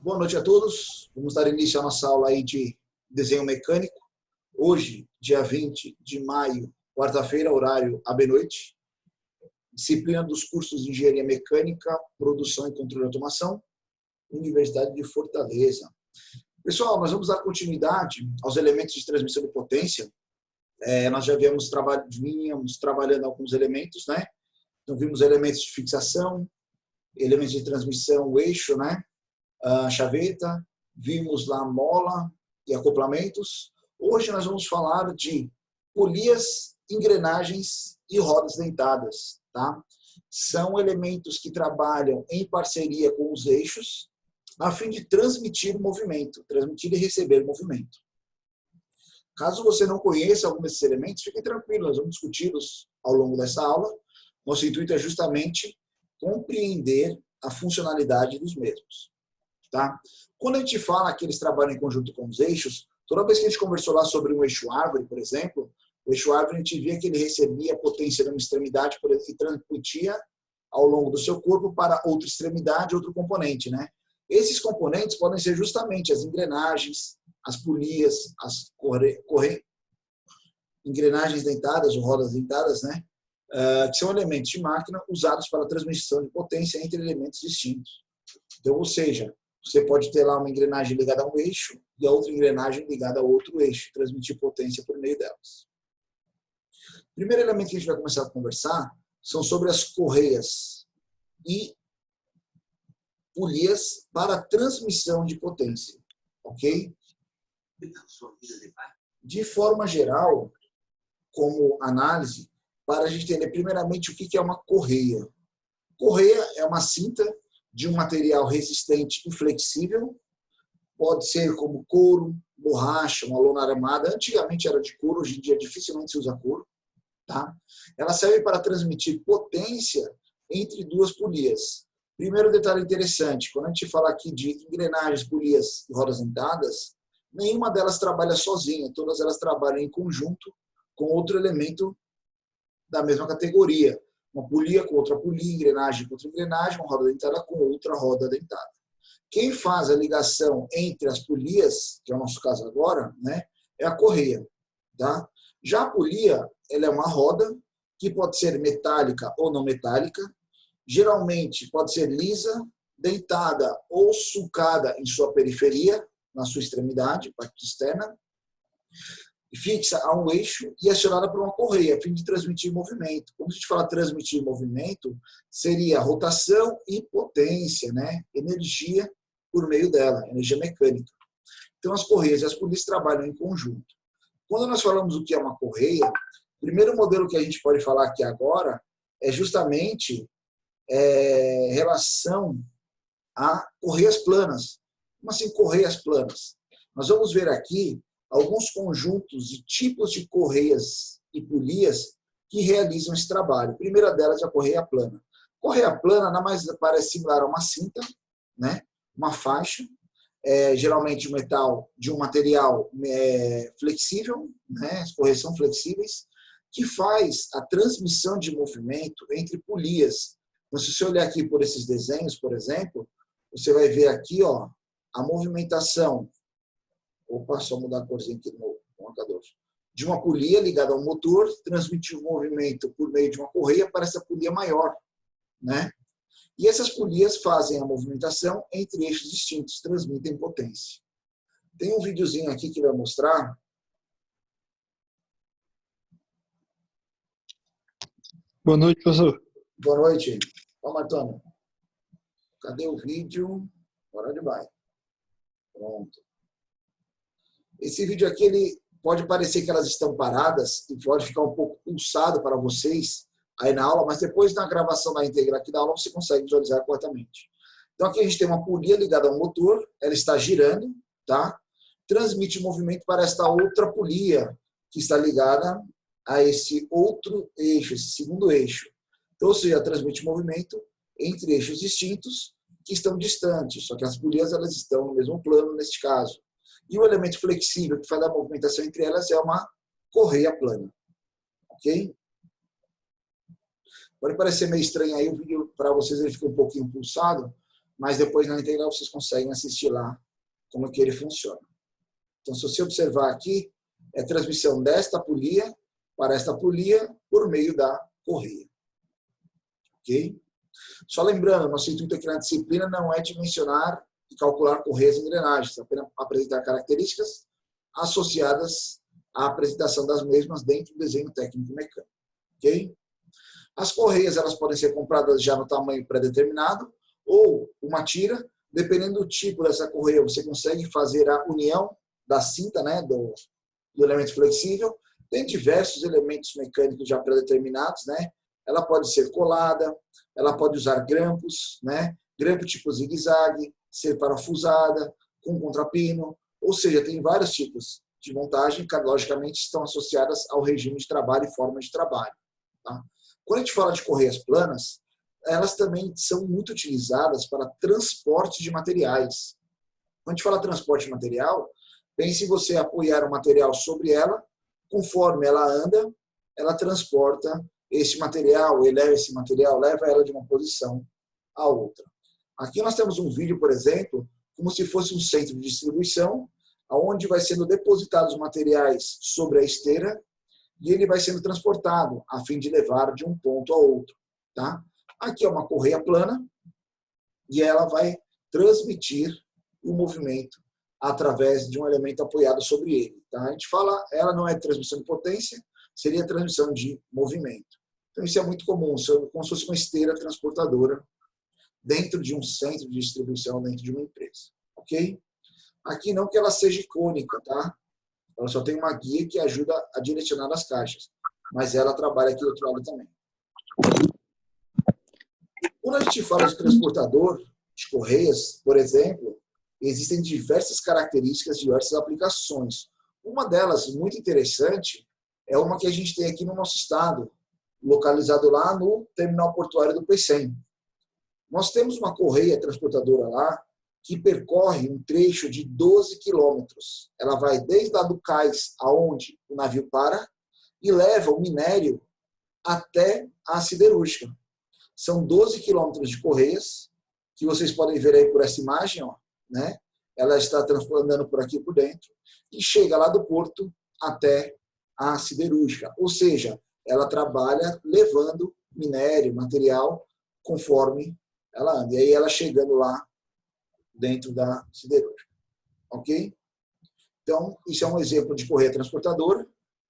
Boa noite a todos. Vamos dar início à nossa aula aí de desenho mecânico. Hoje, dia 20 de maio, quarta-feira, horário AB-noite. Disciplina dos cursos de Engenharia Mecânica, Produção e Controle de Automação, Universidade de Fortaleza. Pessoal, nós vamos dar continuidade aos elementos de transmissão de potência. Nós já vínhamos trabalhando alguns elementos, né? Então, vimos elementos de fixação, elementos de transmissão, o eixo, né? A chaveta, vimos lá mola e acoplamentos. Hoje nós vamos falar de polias, engrenagens e rodas dentadas, tá? São elementos que trabalham em parceria com os eixos a fim de transmitir movimento, transmitir e receber movimento. Caso você não conheça algum desses elementos, fique tranquilo, nós vamos discuti-los ao longo dessa aula. Nosso intuito é justamente compreender a funcionalidade dos mesmos. Tá? Quando a gente fala que eles trabalham em conjunto com os eixos, toda vez que a gente conversou lá sobre um eixo árvore, por exemplo, o eixo árvore a gente via que ele recebia potência de uma extremidade e transmitia ao longo do seu corpo para outra extremidade, outro componente, né? Esses componentes podem ser justamente as engrenagens, as polias, as engrenagens dentadas ou rodas dentadas, né? Que são elementos de máquina usados para a transmissão de potência entre elementos distintos. Então, ou seja, você pode ter lá uma engrenagem ligada a um eixo e a outra engrenagem ligada a outro eixo, transmitir potência por meio delas. O primeiro elemento que a gente vai começar a conversar são sobre as correias e polias para transmissão de potência, ok? De forma geral, como análise, para a gente entender primeiramente o que é uma correia. Correia é uma cinta de um material resistente e flexível, pode ser como couro, borracha, uma lona armada. Antigamente era de couro, hoje em dia dificilmente se usa couro. Tá? Ela serve para transmitir potência entre duas polias. Primeiro detalhe interessante, quando a gente fala aqui de engrenagens, polias e rodas dentadas, nenhuma delas trabalha sozinha, todas elas trabalham em conjunto com outro elemento da mesma categoria. Uma polia com outra polia, engrenagem com outra engrenagem, uma roda dentada com outra roda dentada. Quem faz a ligação entre as polias, que é o nosso caso agora, né, é a correia. Tá? Já a polia, ela é uma roda que pode ser metálica ou não metálica, geralmente pode ser lisa, dentada ou sulcada em sua periferia, na sua extremidade, parte externa, fixa a um eixo e acionada por uma correia, a fim de transmitir movimento. Quando a gente fala transmitir movimento, seria rotação e potência, né? Energia por meio dela, energia mecânica. Então, as correias e as polias trabalham em conjunto. Quando nós falamos o que é uma correia, o primeiro modelo que a gente pode falar aqui agora é justamente relação a correias planas. Como assim correias planas? Nós vamos ver aqui alguns conjuntos de tipos de correias e polias que realizam esse trabalho. A primeira delas é a correia plana. Correia plana nada mais parece similar a uma cinta, né? Uma faixa, geralmente de um material flexível, né? As correias são flexíveis, que faz a transmissão de movimento entre polias. Então, se você olhar aqui por esses desenhos, por exemplo, você vai ver aqui, ó, a movimentação. Opa, só mudar a corzinha aqui no marcador. De uma polia ligada ao motor, transmitir o movimento por meio de uma correia para essa polia maior, né? E essas polias fazem a movimentação entre eixos distintos, transmitem potência. Tem um videozinho aqui que vai mostrar. Boa noite, professor. Boa noite. Ó, Antônio. Cadê o vídeo? Bora de vai. Pronto. Esse vídeo aqui, ele pode parecer que elas estão paradas e pode ficar um pouco pulsado para vocês aí na aula, mas depois na gravação da íntegra aqui da aula você consegue visualizar corretamente. Então aqui a gente tem uma polia ligada ao motor, ela está girando, tá? Transmite movimento para esta outra polia que está ligada a esse outro eixo, esse segundo eixo. Então, ou seja, transmite movimento entre eixos distintos que estão distantes, só que as polias elas estão no mesmo plano neste caso. E o elemento flexível que faz a movimentação entre elas é uma correia plana. Ok? Pode parecer meio estranho aí, o vídeo para vocês ele fica um pouquinho pulsado, mas depois na integral vocês conseguem assistir lá como que ele funciona. Então, se você observar aqui, é transmissão desta polia para esta polia por meio da correia. Ok? Só lembrando, nosso intuito aqui na disciplina não é dimensionar e calcular correias e engrenagens, apenas apresentar características associadas à apresentação das mesmas dentro do desenho técnico mecânico. Ok? As correias elas podem ser compradas já no tamanho pré-determinado ou uma tira, dependendo do tipo dessa correia, você consegue fazer a união da cinta, né, do elemento flexível. Tem diversos elementos mecânicos já pré-determinados, né? Ela pode ser colada, ela pode usar grampos, né? Grampo tipo zigue-zague, ser parafusada, com contrapino, ou seja, tem vários tipos de montagem que, logicamente, estão associadas ao regime de trabalho e forma de trabalho. Tá? Quando a gente fala de correias planas, elas também são muito utilizadas para transporte de materiais. Quando a gente fala transporte de material, pense em você apoiar o material sobre ela, conforme ela anda, ela transporta esse material, eleva esse material, leva ela de uma posição a outra. Aqui nós temos um vídeo, por exemplo, como se fosse um centro de distribuição, onde vai sendo depositados os materiais sobre a esteira e ele vai sendo transportado a fim de levar de um ponto a outro. Tá? Aqui é uma correia plana e ela vai transmitir o movimento através de um elemento apoiado sobre ele. Tá? A gente fala, ela não é transmissão de potência, seria transmissão de movimento. Então isso é muito comum, como se fosse uma esteira transportadora dentro de um centro de distribuição, dentro de uma empresa. Ok? Aqui não que ela seja icônica, tá? Ela só tem uma guia que ajuda a direcionar as caixas, mas ela trabalha aqui do outro lado também. Quando a gente fala de transportador, de correias, por exemplo, existem diversas características, diversas aplicações. Uma delas, muito interessante, é uma que a gente tem aqui no nosso estado, localizado lá no terminal portuário do Pecém. Nós temos uma correia transportadora lá que percorre um trecho de 12 quilômetros. Ela vai desde lá do cais, aonde o navio para, e leva o minério até a siderúrgica. São 12 quilômetros de correias, que vocês podem ver aí por essa imagem, ó, né? Ela está andando por aqui por dentro, e chega lá do porto até a siderúrgica. Ou seja, ela trabalha levando minério, material, conforme ela anda. E aí ela chegando lá dentro da siderúrgica. Ok? Então, isso é um exemplo de correia transportadora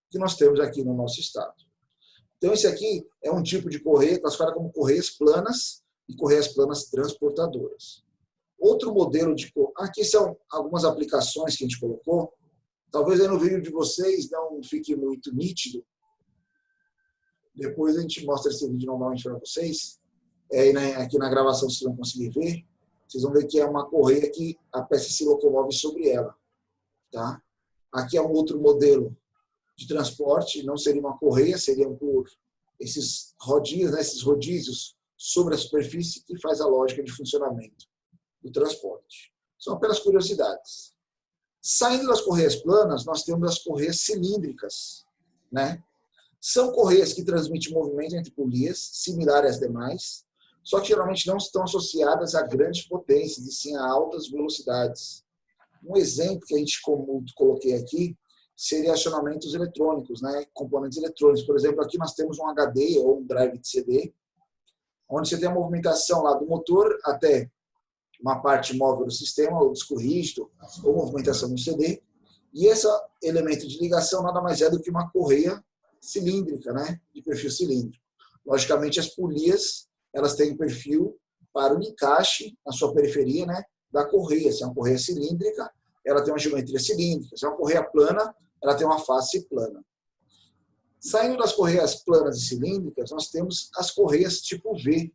que nós temos aqui no nosso estado. Então, esse aqui é um tipo de correia classificada como correias planas e correias planas transportadoras. Outro modelo de... Aqui são algumas aplicações que a gente colocou. Talvez aí no vídeo de vocês não fique muito nítido. Depois a gente mostra esse vídeo normalmente para vocês. Aqui na gravação vocês vão conseguir ver. Vocês vão ver que é uma correia que a peça se locomove sobre ela. Tá? Aqui é um outro modelo de transporte, não seria uma correia, seriam por esses rodinhos, né, esses rodízios sobre a superfície que faz a lógica de funcionamento do transporte. São apenas curiosidades. Saindo das correias planas, nós temos as correias cilíndricas. Né? São correias que transmitem movimento entre polias, similares às demais, só que geralmente não estão associadas a grandes potências, e sim a altas velocidades. Um exemplo que a gente coloquei aqui seria acionamentos eletrônicos, né? Componentes eletrônicos. Por exemplo, aqui nós temos um HD ou um drive de CD, onde você tem a movimentação lá do motor até uma parte móvel do sistema, ou disco rígido, ou movimentação no CD. E esse elemento de ligação nada mais é do que uma correia cilíndrica, né? De perfil cilíndrico. Logicamente, as polias elas têm perfil para o encaixe na sua periferia, né, da correia. Se é uma correia cilíndrica, ela tem uma geometria cilíndrica. Se é uma correia plana, ela tem uma face plana. Saindo das correias planas e cilíndricas, nós temos as correias tipo V.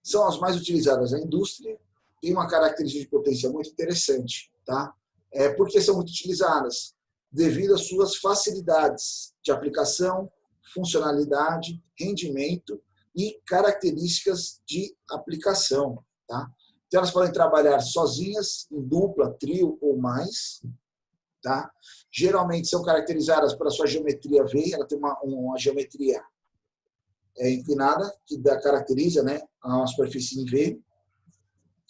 São as mais utilizadas na indústria, tem uma característica de potência muito interessante, tá? Porque são muito utilizadas devido às suas facilidades de aplicação, funcionalidade, rendimento e características de aplicação. Tá? Então, elas podem trabalhar sozinhas, em dupla, trio ou mais. Tá? Geralmente são caracterizadas pela sua geometria V, ela tem uma geometria inclinada, que caracteriza, né, a superfície em V.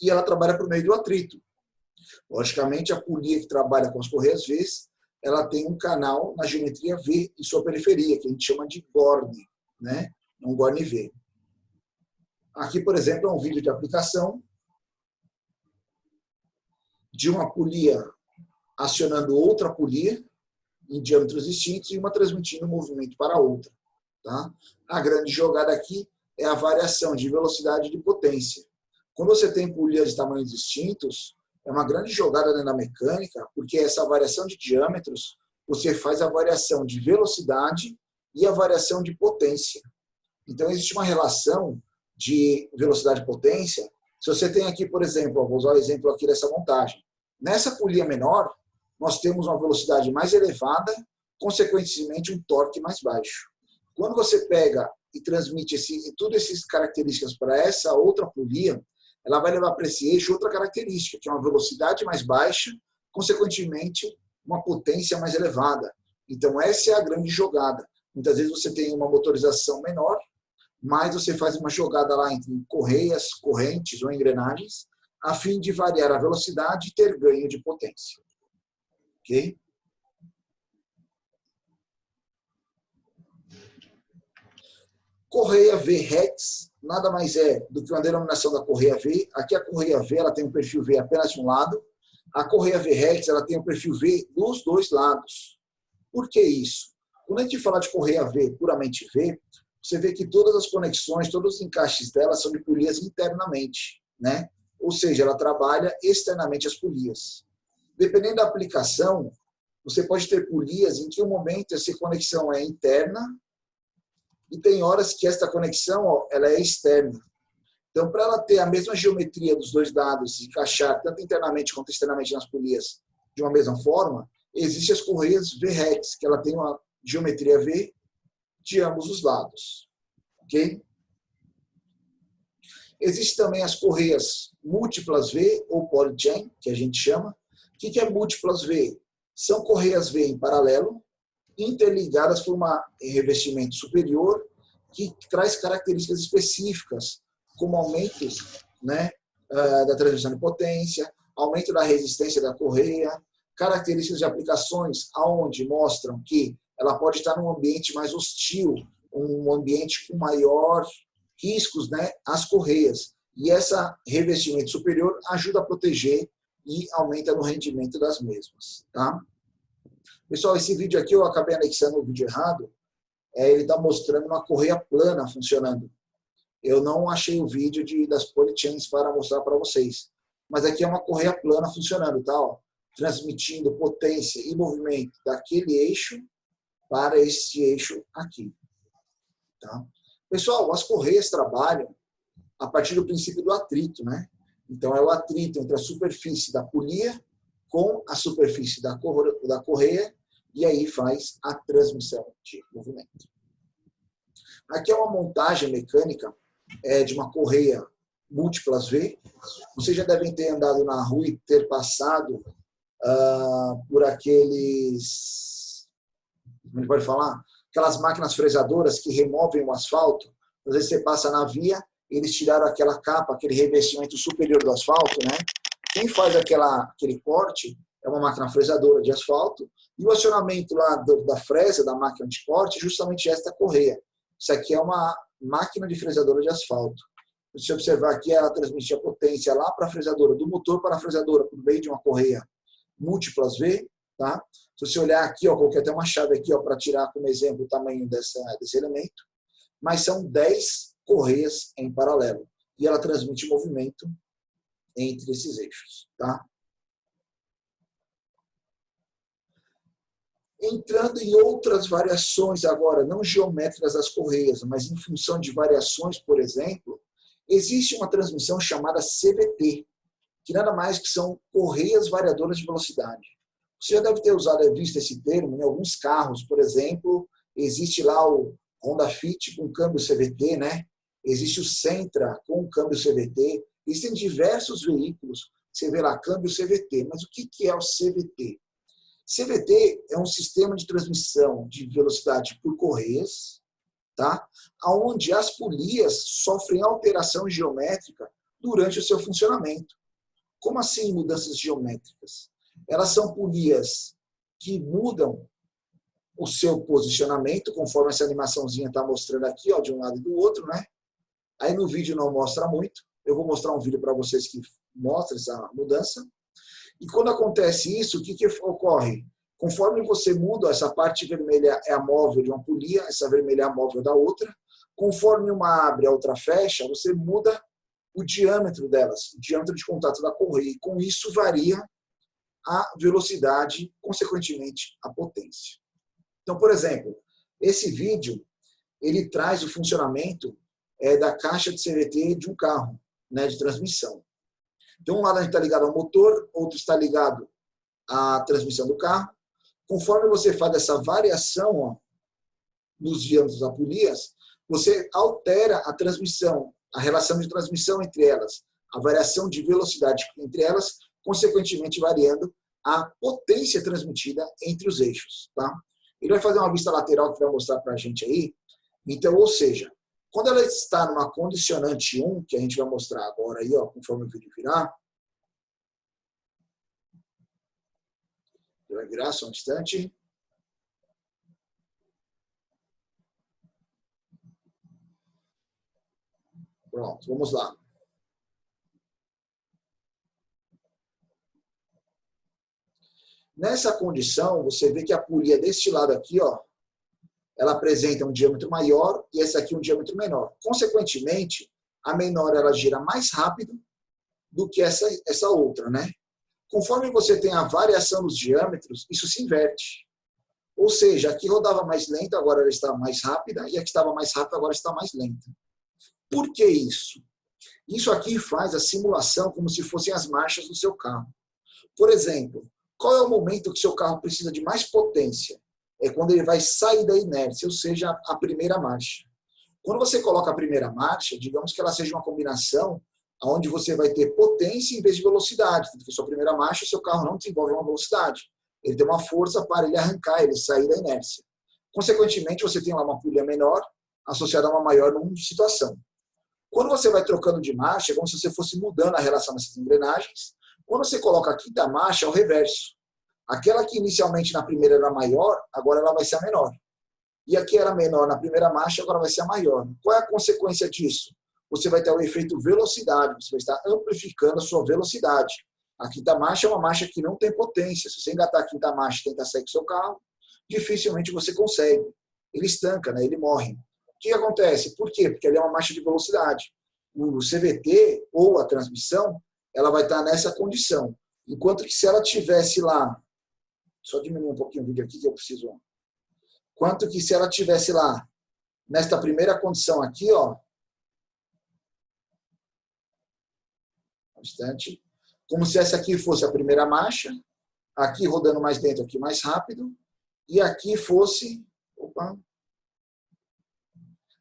e ela trabalha por meio do atrito. Logicamente, a polia que trabalha com as correias V, ela tem um canal na geometria V em sua periferia, que a gente chama de GORN, né? Um GORN V. Aqui, por exemplo, é um vídeo de aplicação de uma polia acionando outra polia em diâmetros distintos e uma transmitindo o movimento para a outra. Tá? A grande jogada aqui é a variação de velocidade e de potência. Quando você tem polias de tamanhos distintos, é uma grande jogada na mecânica, porque essa variação de diâmetros, você faz a variação de velocidade e a variação de potência. Então, existe uma relação de velocidade e potência. Se você tem aqui, por exemplo, vou usar o exemplo aqui dessa montagem. Nessa polia menor, nós temos uma velocidade mais elevada, consequentemente um torque mais baixo. Quando você pega e transmite todas essas características para essa outra polia, ela vai levar para esse eixo outra característica, que é uma velocidade mais baixa, consequentemente uma potência mais elevada. Então essa é a grande jogada. Muitas vezes você tem uma motorização menor, mas você faz uma jogada lá entre correias, correntes ou engrenagens, a fim de variar a velocidade e ter ganho de potência. Ok? Correia V-Rex nada mais é do que uma denominação da correia V. Aqui a correia V ela tem um perfil V apenas de um lado. A correia V-Rex ela tem um perfil V dos dois lados. Por que isso? Quando a gente fala de correia V, puramente V, você vê que todas as conexões, todos os encaixes dela são de polias internamente, né? Ou seja, ela trabalha externamente as polias. Dependendo da aplicação, você pode ter polias em que um momento essa conexão é interna e tem horas que esta conexão ela é externa. Então, para ela ter a mesma geometria dos dois lados, encaixar tanto internamente quanto externamente nas polias de uma mesma forma, existem as correias V-Rex, que ela tem uma geometria V de ambos os lados. Ok? Existem também as correias múltiplas V, ou polychain, que a gente chama. O que é múltiplas V? São correias V em paralelo, interligadas por um revestimento superior, que traz características específicas, como aumento, né, da transmissão de potência, aumento da resistência da correia, características de aplicações onde mostram que ela pode estar num ambiente mais hostil, um ambiente com maior riscos, né, às correias. E esse revestimento superior ajuda a proteger e aumenta no rendimento das mesmas. Tá? Pessoal, esse vídeo aqui eu acabei anexando o vídeo errado. Ele está mostrando uma correia plana funcionando. Eu não achei o vídeo das polychains para mostrar para vocês. Mas aqui é uma correia plana funcionando, tá? Ó, transmitindo potência e movimento daquele eixo para esse eixo aqui. Tá? Pessoal, as correias trabalham a partir do princípio do atrito, né? Então, é o atrito entre a superfície da polia com a superfície da correia e aí faz a transmissão de movimento. Aqui é uma montagem mecânica de uma correia múltiplas V. Vocês já devem ter andado na rua e ter passado por aqueles... Como a gente pode falar? Aquelas máquinas fresadoras que removem o asfalto. Às vezes você passa na via, eles tiraram aquela capa, aquele revestimento superior do asfalto, né? Quem faz aquele corte é uma máquina fresadora de asfalto e o acionamento lá da fresa, da máquina de corte, é justamente esta correia. Isso aqui é uma máquina de fresadora de asfalto. Se você observar aqui, ela transmite a potência lá para a fresadora, do motor para a fresadora, por meio de uma correia múltiplas V. Tá? Se você olhar aqui, ó, coloquei até uma chave aqui para tirar como exemplo o tamanho desse elemento. Mas são 10 correias em paralelo. E ela transmite movimento entre esses eixos. Tá? Entrando em outras variações agora, não geométricas das correias, mas em função de variações, por exemplo, existe uma transmissão chamada CVT, que nada mais que são correias variadoras de velocidade. Você já deve ter visto esse termo em alguns carros, por exemplo, existe lá o Honda Fit com câmbio CVT, né? Existe o Sentra com câmbio CVT, existem diversos veículos, você vê lá câmbio CVT, mas o que é o CVT? CVT é um sistema de transmissão de velocidade por correias, tá? Onde as polias sofrem alteração geométrica durante o seu funcionamento. Como assim mudanças geométricas? Elas são polias que mudam o seu posicionamento, conforme essa animaçãozinha está mostrando aqui, ó, de um lado e do outro, né? Aí no vídeo não mostra muito. Eu vou mostrar um vídeo para vocês que mostra essa mudança. E quando acontece isso, o que ocorre? Conforme você muda, essa parte vermelha é a móvel de uma polia, essa vermelha é a móvel da outra. Conforme uma abre, a outra fecha, você muda o diâmetro delas, o diâmetro de contato da correia. E com isso varia a velocidade, consequentemente, a potência. Então, por exemplo, esse vídeo, ele traz o funcionamento da caixa de CVT de um carro, né, de transmissão. Então, um lado a gente está ligado ao motor, outro está ligado à transmissão do carro. Conforme você faz essa variação, ó, nos diâmetros das polias, você altera a transmissão, a relação de transmissão entre elas, a variação de velocidade entre elas, consequentemente variando a potência transmitida entre os eixos. Tá? Ele vai fazer uma vista lateral que vai mostrar para a gente aí. Então, ou seja, quando ela está numa condicionante 1, que a gente vai mostrar agora aí, ó, conforme o vídeo virar, vai virar só um instante. Pronto, vamos lá. Nessa condição, você vê que a polia deste lado aqui, ó, ela apresenta um diâmetro maior e essa aqui um diâmetro menor. Consequentemente, a menor ela gira mais rápido do que essa outra, né? Conforme você tem a variação dos diâmetros, isso se inverte. Ou seja, aqui rodava mais lento, agora ela está mais rápida, e aqui estava mais rápida, agora está mais lenta. Por que isso? Isso aqui faz a simulação como se fossem as marchas do seu carro. Por exemplo, qual é o momento que seu carro precisa de mais potência? É quando ele vai sair da inércia, ou seja, a primeira marcha. Quando você coloca a primeira marcha, digamos que ela seja uma combinação onde você vai ter potência em vez de velocidade. Na sua primeira marcha, o seu carro não desenvolve uma velocidade. Ele tem uma força para ele arrancar, ele sair da inércia. Consequentemente, você tem lá uma polia menor associada a uma maior numa situação. Quando você vai trocando de marcha, é como se você fosse mudando a relação dessas engrenagens. Quando você coloca a quinta marcha, é o reverso. Aquela que inicialmente na primeira era maior, agora ela vai ser a menor. E aqui era menor na primeira marcha, agora vai ser a maior. Qual é a consequência disso? Você vai ter o efeito velocidade, você vai estar amplificando a sua velocidade. A quinta marcha é uma marcha que não tem potência. Se você engatar a quinta marcha e tentar sair com o seu carro, dificilmente você consegue. Ele estanca, né? Ele morre. O que acontece? Por quê? Porque ele é uma marcha de velocidade. O CVT, ou a transmissão, ela vai estar nessa condição. Enquanto que se ela tivesse lá, só diminuir um pouquinho o vídeo aqui que eu preciso. Quanto que se ela tivesse lá, nesta primeira condição aqui, ó, um instante, como se essa aqui fosse a primeira marcha, aqui rodando mais dentro, aqui mais rápido, e aqui fosse,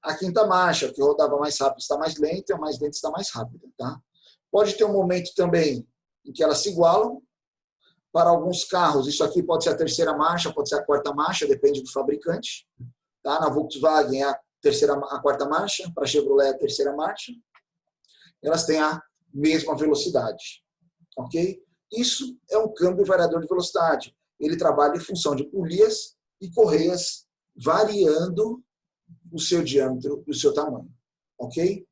a quinta marcha, que rodava mais rápido está mais lenta, e a mais lenta está mais rápida, tá? Pode ter um momento também em que elas se igualam. Para alguns carros, isso aqui pode ser a terceira marcha, pode ser a quarta marcha, depende do fabricante. Tá? Na Volkswagen é a quarta marcha, para a Chevrolet é a terceira marcha. Elas têm a mesma velocidade. Ok? Isso é um câmbio variador de velocidade. Ele trabalha em função de polias e correias variando o seu diâmetro e o seu tamanho. Ok?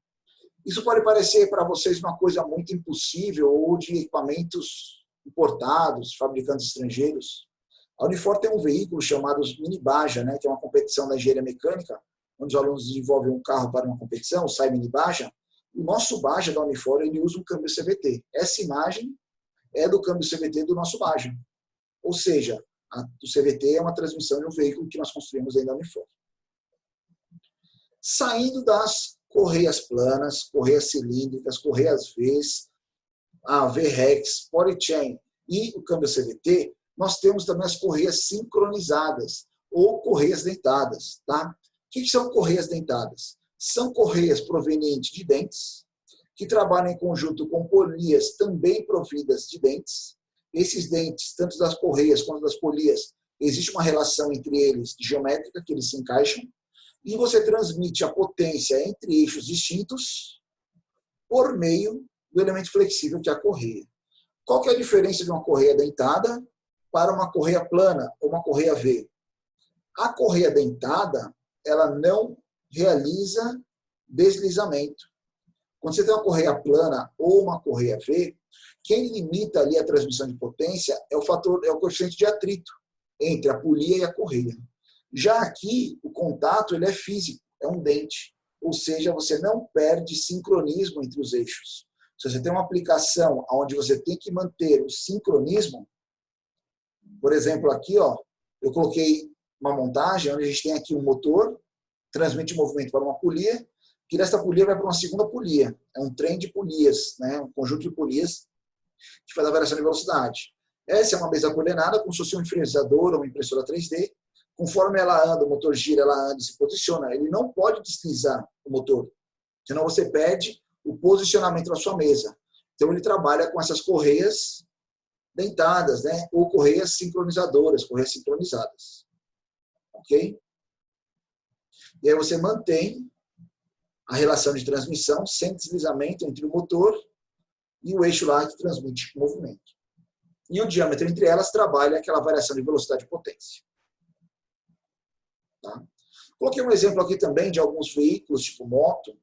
Isso pode parecer para vocês uma coisa muito impossível ou de equipamentos importados, fabricantes estrangeiros. A Unifor tem um veículo chamado Mini Baja, né, que é uma competição da engenharia mecânica, onde os alunos desenvolvem um carro para uma competição, sai Mini Baja. O nosso Baja da Unifor, ele usa um câmbio CVT. Essa imagem é do câmbio CVT do nosso Baja. Ou seja, o CVT é uma transmissão de um veículo que nós construímos aí da Unifor. Saindo das correias planas, correias cilíndricas, correias Vs, a VREX, Polychain e o câmbio CVT, nós temos também as correias sincronizadas ou correias dentadas. Tá? O que são correias dentadas? São correias provenientes de dentes, que trabalham em conjunto com polias também providas de dentes. Esses dentes, tanto das correias quanto das polias, existe uma relação entre eles geométrica, que eles se encaixam, e você transmite a potência entre eixos distintos por meio do elemento flexível, que é a correia. Qual que é a diferença de uma correia dentada para uma correia plana ou uma correia V? A correia dentada, ela não realiza deslizamento. Quando você tem uma correia plana ou uma correia V, quem limita ali a transmissão de potência é o coeficiente de atrito entre a polia e a correia. Já aqui, o contato ele é físico, é um dente. Ou seja, você não perde sincronismo entre os eixos. Se você tem uma aplicação onde você tem que manter o sincronismo, por exemplo, aqui, ó, eu coloquei uma montagem onde a gente tem aqui um motor, transmite o movimento para uma polia, que desta polia vai para uma segunda polia. É um trem de polias, né? Um conjunto de polias que faz a variação de velocidade. Essa é uma mesa coordenada, como se fosse um influenciador ou uma impressora 3D. Conforme ela anda, o motor gira, ela anda e se posiciona. Ele não pode deslizar o motor, senão você perde o posicionamento da sua mesa. Então, ele trabalha com essas correias dentadas, né? Ou correias sincronizadoras, correias sincronizadas. Ok? E aí você mantém a relação de transmissão sem deslizamento entre o motor e o eixo lá que transmite o movimento. E o diâmetro entre elas trabalha aquela variação de velocidade e potência. Tá? Coloquei um exemplo aqui também de alguns veículos, tipo moto.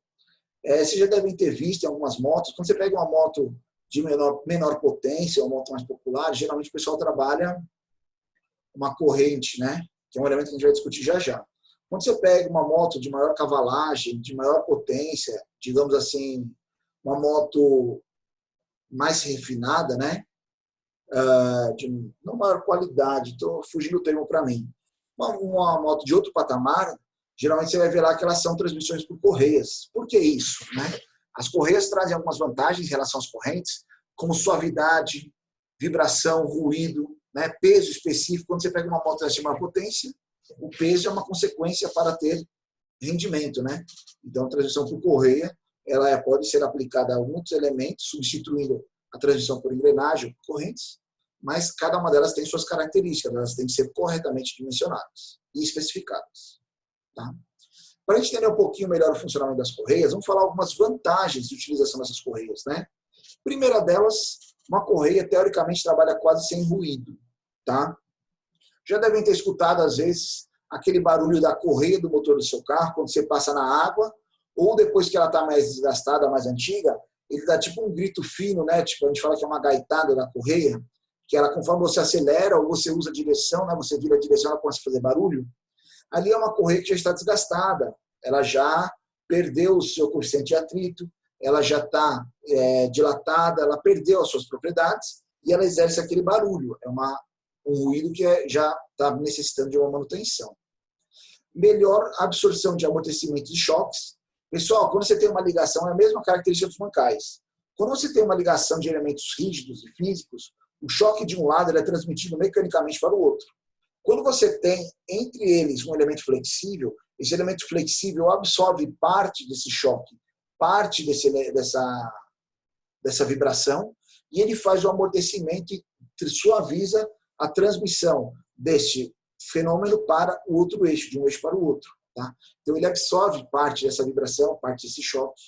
Vocês já devem ter visto em algumas motos, quando você pega uma moto de menor potência, uma moto mais popular, geralmente o pessoal trabalha uma corrente, né? Que é um elemento que a gente vai discutir já já. Quando você pega uma moto de maior cavalagem, de maior potência, digamos assim, uma moto mais refinada, né? De não maior qualidade, estou fugindo do termo para mim. Uma moto de outro patamar, geralmente você vai ver lá que elas são transmissões por correias. Por que isso? Né? As correias trazem algumas vantagens em relação às correntes, como suavidade, vibração, ruído, né? Peso específico. Quando você pega uma moto de maior potência, o peso é uma consequência para ter rendimento. Né? Então, a transmissão por correia ela pode ser aplicada a muitos elementos, substituindo a transmissão por engrenagem, por correntes, mas cada uma delas tem suas características, elas têm que ser corretamente dimensionadas e especificadas. Tá? Para a gente entender um pouquinho melhor o funcionamento das correias, vamos falar algumas vantagens de utilização dessas correias. Né? Primeira delas, uma correia teoricamente trabalha quase sem ruído. Tá? Já devem ter escutado, às vezes, aquele barulho da correia do motor do seu carro, quando você passa na água, ou depois que ela está mais desgastada, mais antiga, ele dá tipo um grito fino, né? Tipo, a gente fala que é uma gaitada da correia, que ela, conforme você acelera ou você usa a direção, né? Você vira a direção, ela começa a fazer barulho. Ali é uma correia que já está desgastada, ela já perdeu o seu coeficiente de atrito, ela já está dilatada, ela perdeu as suas propriedades e ela exerce aquele barulho. É um ruído que já está necessitando de uma manutenção. Melhor absorção de amortecimentos e choques. Pessoal, quando você tem uma ligação, é a mesma característica dos bancais. Quando você tem uma ligação de elementos rígidos e físicos, o choque de um lado é transmitido mecanicamente para o outro. Quando você tem entre eles um elemento flexível, esse elemento flexível absorve parte desse choque, parte dessa vibração, e ele faz o amortecimento e suaviza a transmissão deste fenômeno para o outro eixo, de um eixo para o outro. Tá? Então, ele absorve parte dessa vibração, parte desse choque.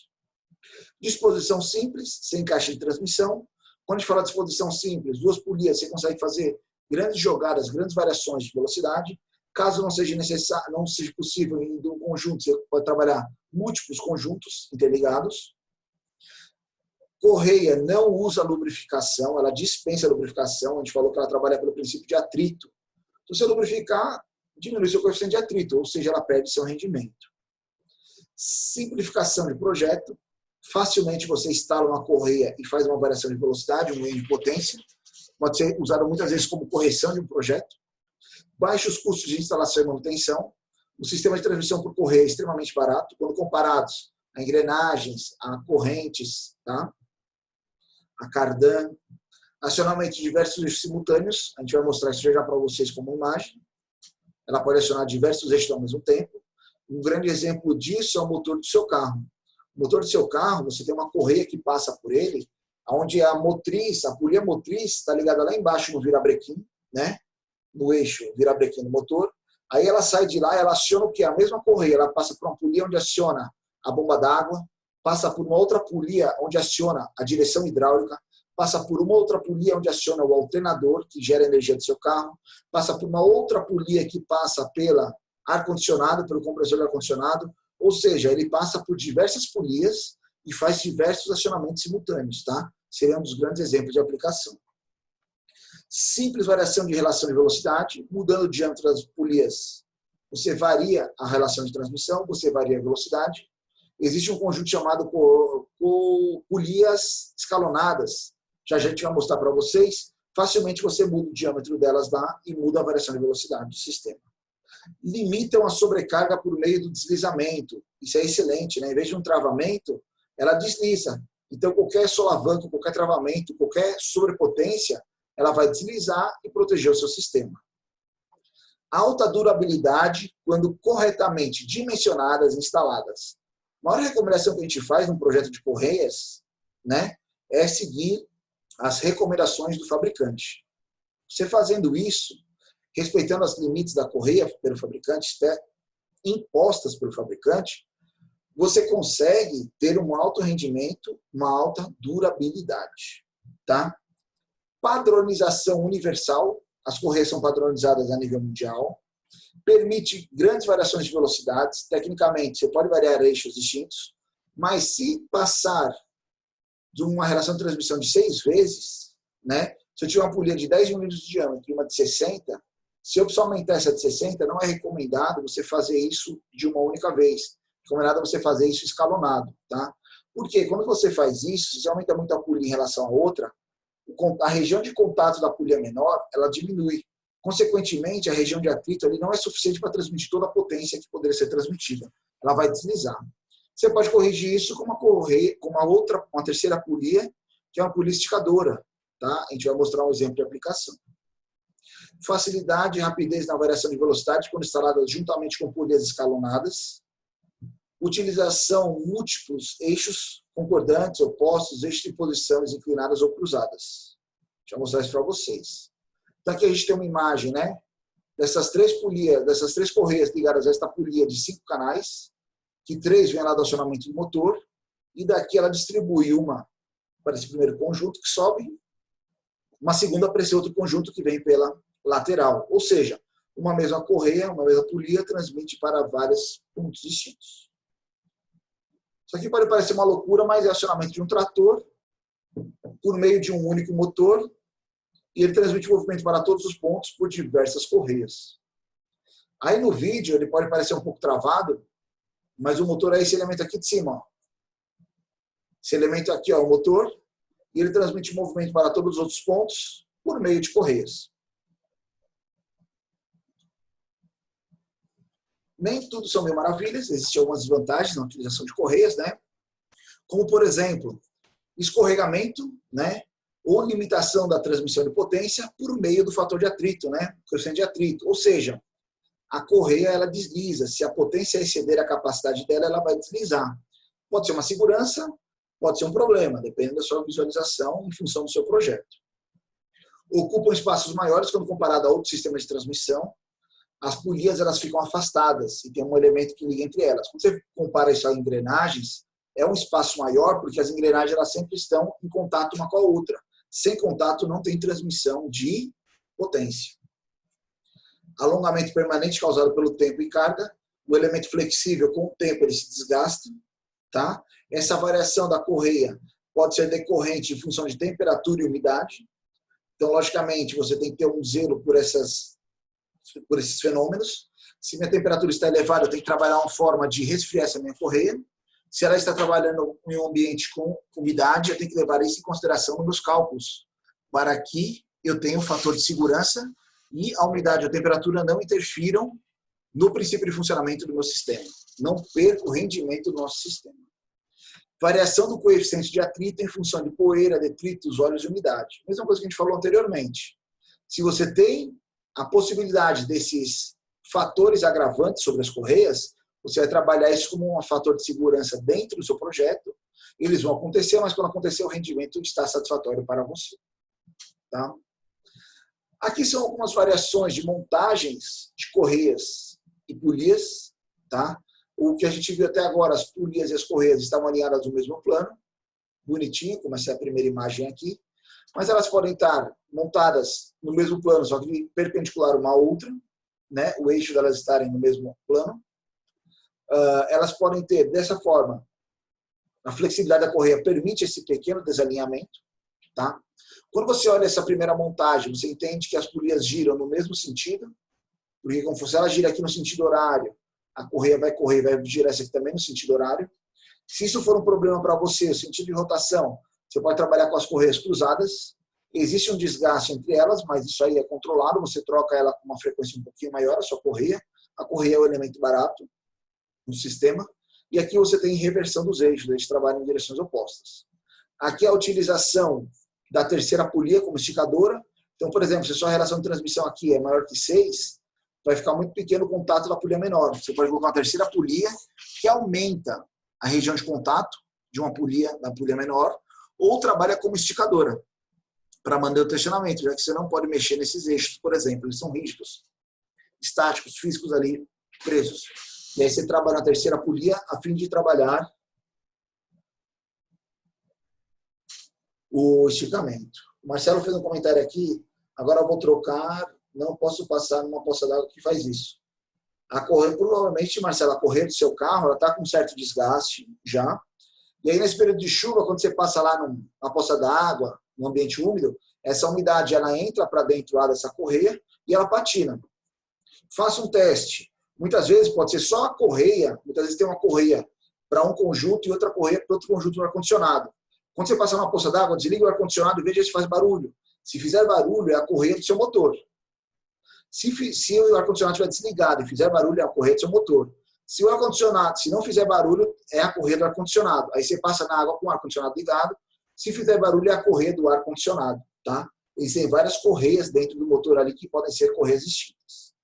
Disposição simples, sem caixa de transmissão. Quando a gente fala de disposição simples, duas polias, você consegue fazer grandes jogadas, grandes variações de velocidade. Caso não seja necessário, não seja possível em um conjunto, você pode trabalhar múltiplos conjuntos interligados. Correia não usa lubrificação, ela dispensa lubrificação. A gente falou que ela trabalha pelo princípio de atrito. Se você lubrificar, diminui seu coeficiente de atrito, ou seja, ela perde seu rendimento. Simplificação de projeto. Facilmente você instala uma correia e faz uma variação de velocidade, um ganho de potência. Pode ser usado muitas vezes como correção de um projeto. Baixos custos de instalação e manutenção. O sistema de transmissão por correia é extremamente barato, quando comparados a engrenagens, a correntes, tá? A cardan. Acionamento de diversos eixos simultâneos. A gente vai mostrar isso já para vocês como imagem. Ela pode acionar diversos eixos ao mesmo tempo. Um grande exemplo disso é o motor do seu carro. O motor do seu carro, você tem uma correia que passa por ele, onde a motriz, a polia motriz está ligada lá embaixo no virabrequim, né? No eixo virabrequim do motor. Aí ela sai de lá, ela aciona o quê? A mesma correia, ela passa por uma polia onde aciona a bomba d'água, passa por uma outra polia onde aciona a direção hidráulica, passa por uma outra polia onde aciona o alternador, que gera a energia do seu carro, passa por uma outra polia que passa pela ar-condicionado, pelo compressor de ar-condicionado, ou seja, ele passa por diversas polias e faz diversos acionamentos simultâneos, tá? Seria um dos grandes exemplos de aplicação. Simples variação de relação de velocidade, mudando o diâmetro das polias. Você varia a relação de transmissão, você varia a velocidade. Existe um conjunto chamado polias escalonadas. Já a gente vai mostrar para vocês. Facilmente você muda o diâmetro delas lá e muda a variação de velocidade do sistema. Limitam a sobrecarga por meio do deslizamento. Isso é excelente, né? Em vez de um travamento, ela desliza. Então, qualquer solavanco, qualquer travamento, qualquer sobrepotência, ela vai deslizar e proteger o seu sistema. Alta durabilidade quando corretamente dimensionadas e instaladas. A maior recomendação que a gente faz num projeto de correias, né, é seguir as recomendações do fabricante. Você fazendo isso, respeitando os limites da correia pelo fabricante, impostas pelo fabricante, você consegue ter um alto rendimento, uma alta durabilidade. Tá? Padronização universal, as correias são padronizadas a nível mundial, permite grandes variações de velocidades, tecnicamente você pode variar eixos distintos, mas se passar de uma relação de transmissão de 6 vezes, né, se eu tiver uma polia de 10 milímetros de diâmetro e uma de 60, se eu precisar aumentar essa de 60, não é recomendado você fazer isso de uma única vez. É recomendado você fazer isso escalonado. Tá? Porque quando você faz isso, se você aumenta muito a polia em relação à outra, a região de contato da polia menor, ela diminui. Consequentemente, a região de atrito ali não é suficiente para transmitir toda a potência que poderia ser transmitida. Ela vai deslizar. Você pode corrigir isso com uma terceira polia, que é uma polia esticadora. Tá? A gente vai mostrar um exemplo de aplicação. Facilidade e rapidez na variação de velocidade quando instaladas juntamente com polias escalonadas. Utilização múltiplos eixos concordantes, opostos, eixos de posições inclinadas ou cruzadas. Deixa eu mostrar isso para vocês. Então aqui a gente tem uma imagem, né, dessas três correias ligadas a esta polia de 5 canais, que 3 vêm lá do acionamento do motor, e daqui ela distribui uma para esse primeiro conjunto que sobe, uma segunda para esse outro conjunto que vem pela lateral. Ou seja, uma mesma correia, uma mesma polia transmite para vários pontos distintos. Isso aqui pode parecer uma loucura, mas é acionamento de um trator por meio de um único motor e ele transmite movimento para todos os pontos por diversas correias. Aí no vídeo ele pode parecer um pouco travado, mas o motor é esse elemento aqui de cima. Ó. Esse elemento aqui é o motor e ele transmite movimento para todos os outros pontos por meio de correias. Nem tudo são mil maravilhas, existem algumas desvantagens na utilização de correias, né? Como, por exemplo, escorregamento, né? Ou limitação da transmissão de potência por meio do fator de atrito, né? Coeficiente de atrito. Ou seja, a correia ela desliza. Se a potência exceder a capacidade dela, ela vai deslizar. Pode ser uma segurança, pode ser um problema, dependendo da sua visualização em função do seu projeto. Ocupam espaços maiores quando comparado a outros sistemas de transmissão. As polias elas ficam afastadas e tem um elemento que liga entre elas. Quando você compara isso a engrenagens, é um espaço maior porque as engrenagens elas sempre estão em contato uma com a outra. Sem contato não tem transmissão de potência. Alongamento permanente causado pelo tempo e carga. O elemento flexível, com o tempo, ele se desgasta. Tá? Essa variação da correia pode ser decorrente em função de temperatura e umidade. Então, logicamente, você tem que ter um zelo por esses fenômenos. Se minha temperatura está elevada, eu tenho que trabalhar uma forma de resfriar essa minha correia. Se ela está trabalhando em um ambiente com umidade, eu tenho que levar isso em consideração nos meus cálculos, para que eu tenha um fator de segurança e a umidade e a temperatura não interfiram no princípio de funcionamento do meu sistema. Não perca o rendimento do nosso sistema. Variação do coeficiente de atrito em função de poeira, detritos, óleos e umidade. Mesma coisa que a gente falou anteriormente. Se você tem a possibilidade desses fatores agravantes sobre as correias, você vai trabalhar isso como um fator de segurança dentro do seu projeto. Eles vão acontecer, mas quando acontecer, o rendimento está satisfatório para você. Tá? Aqui são algumas variações de montagens de correias e polias. Tá? O que a gente viu até agora, as polias e as correias estavam alinhadas no mesmo plano, bonitinho, como essa é a primeira imagem aqui, mas elas podem estar montadas no mesmo plano, só que perpendicular uma à outra, né? O eixo delas estarem no mesmo plano. Elas podem ter, dessa forma, a flexibilidade da correia permite esse pequeno desalinhamento. Tá? Quando você olha essa primeira montagem, você entende que as polias giram no mesmo sentido, porque como se ela gira aqui no sentido horário, a correia vai correr, vai girar essa aqui também no sentido horário. Se isso for um problema para você, o sentido de rotação, você pode trabalhar com as correias cruzadas. Existe um desgaste entre elas, mas isso aí é controlado. Você troca ela com uma frequência um pouquinho maior, a sua correia. A correia é o elemento barato no sistema. E aqui você tem reversão dos eixos, eles trabalham em direções opostas. Aqui a utilização da terceira polia como esticadora. Então, por exemplo, se a sua relação de transmissão aqui é maior que 6, vai ficar muito pequeno o contato da polia menor. Você pode colocar uma terceira polia que aumenta a região de contato de uma polia, da polia menor, ou trabalha como esticadora para manter o tensionamento, já que você não pode mexer nesses eixos, por exemplo, eles são rígidos, estáticos, físicos ali, presos. E aí você trabalha na terceira polia a fim de trabalhar o esticamento. O Marcelo fez um comentário aqui, agora eu vou trocar, não posso passar numa poça d'água que faz isso. A correr, provavelmente, Marcelo, a correr do seu carro, ela está com um certo desgaste já. E aí, nesse período de chuva, quando você passa lá numa poça d'água, num ambiente úmido, essa umidade ela entra para dentro lá dessa correia e ela patina. Faça um teste. Muitas vezes pode ser só a correia, muitas vezes tem uma correia para um conjunto e outra correia para outro conjunto do ar-condicionado. Quando você passar numa poça d'água, desliga o ar-condicionado e veja se faz barulho. Se fizer barulho, é a correia do seu motor. Se o ar-condicionado estiver desligado e fizer barulho, é a correia do seu motor. Se o ar-condicionado, se não fizer barulho, é a correia do ar-condicionado. Aí você passa na água com o ar-condicionado ligado. Se fizer barulho, é a correia do ar-condicionado. Tá? Existem várias correias dentro do motor ali que podem ser correias distintas.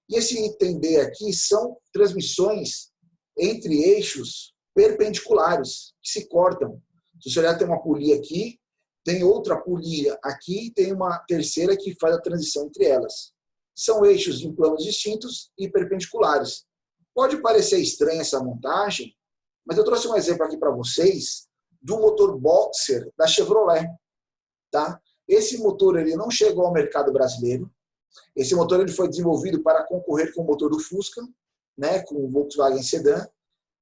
E esse item B aqui são transmissões entre eixos perpendiculares que se cortam. Se você olhar, tem uma polia aqui, tem outra polia aqui, tem uma terceira que faz a transição entre elas. São eixos em planos distintos e perpendiculares. Pode parecer estranha essa montagem, mas eu trouxe um exemplo aqui para vocês do motor Boxer da Chevrolet. Tá? Esse motor ele não chegou ao mercado brasileiro. Esse motor ele foi desenvolvido para concorrer com o motor do Fusca, né, com o Volkswagen Sedan,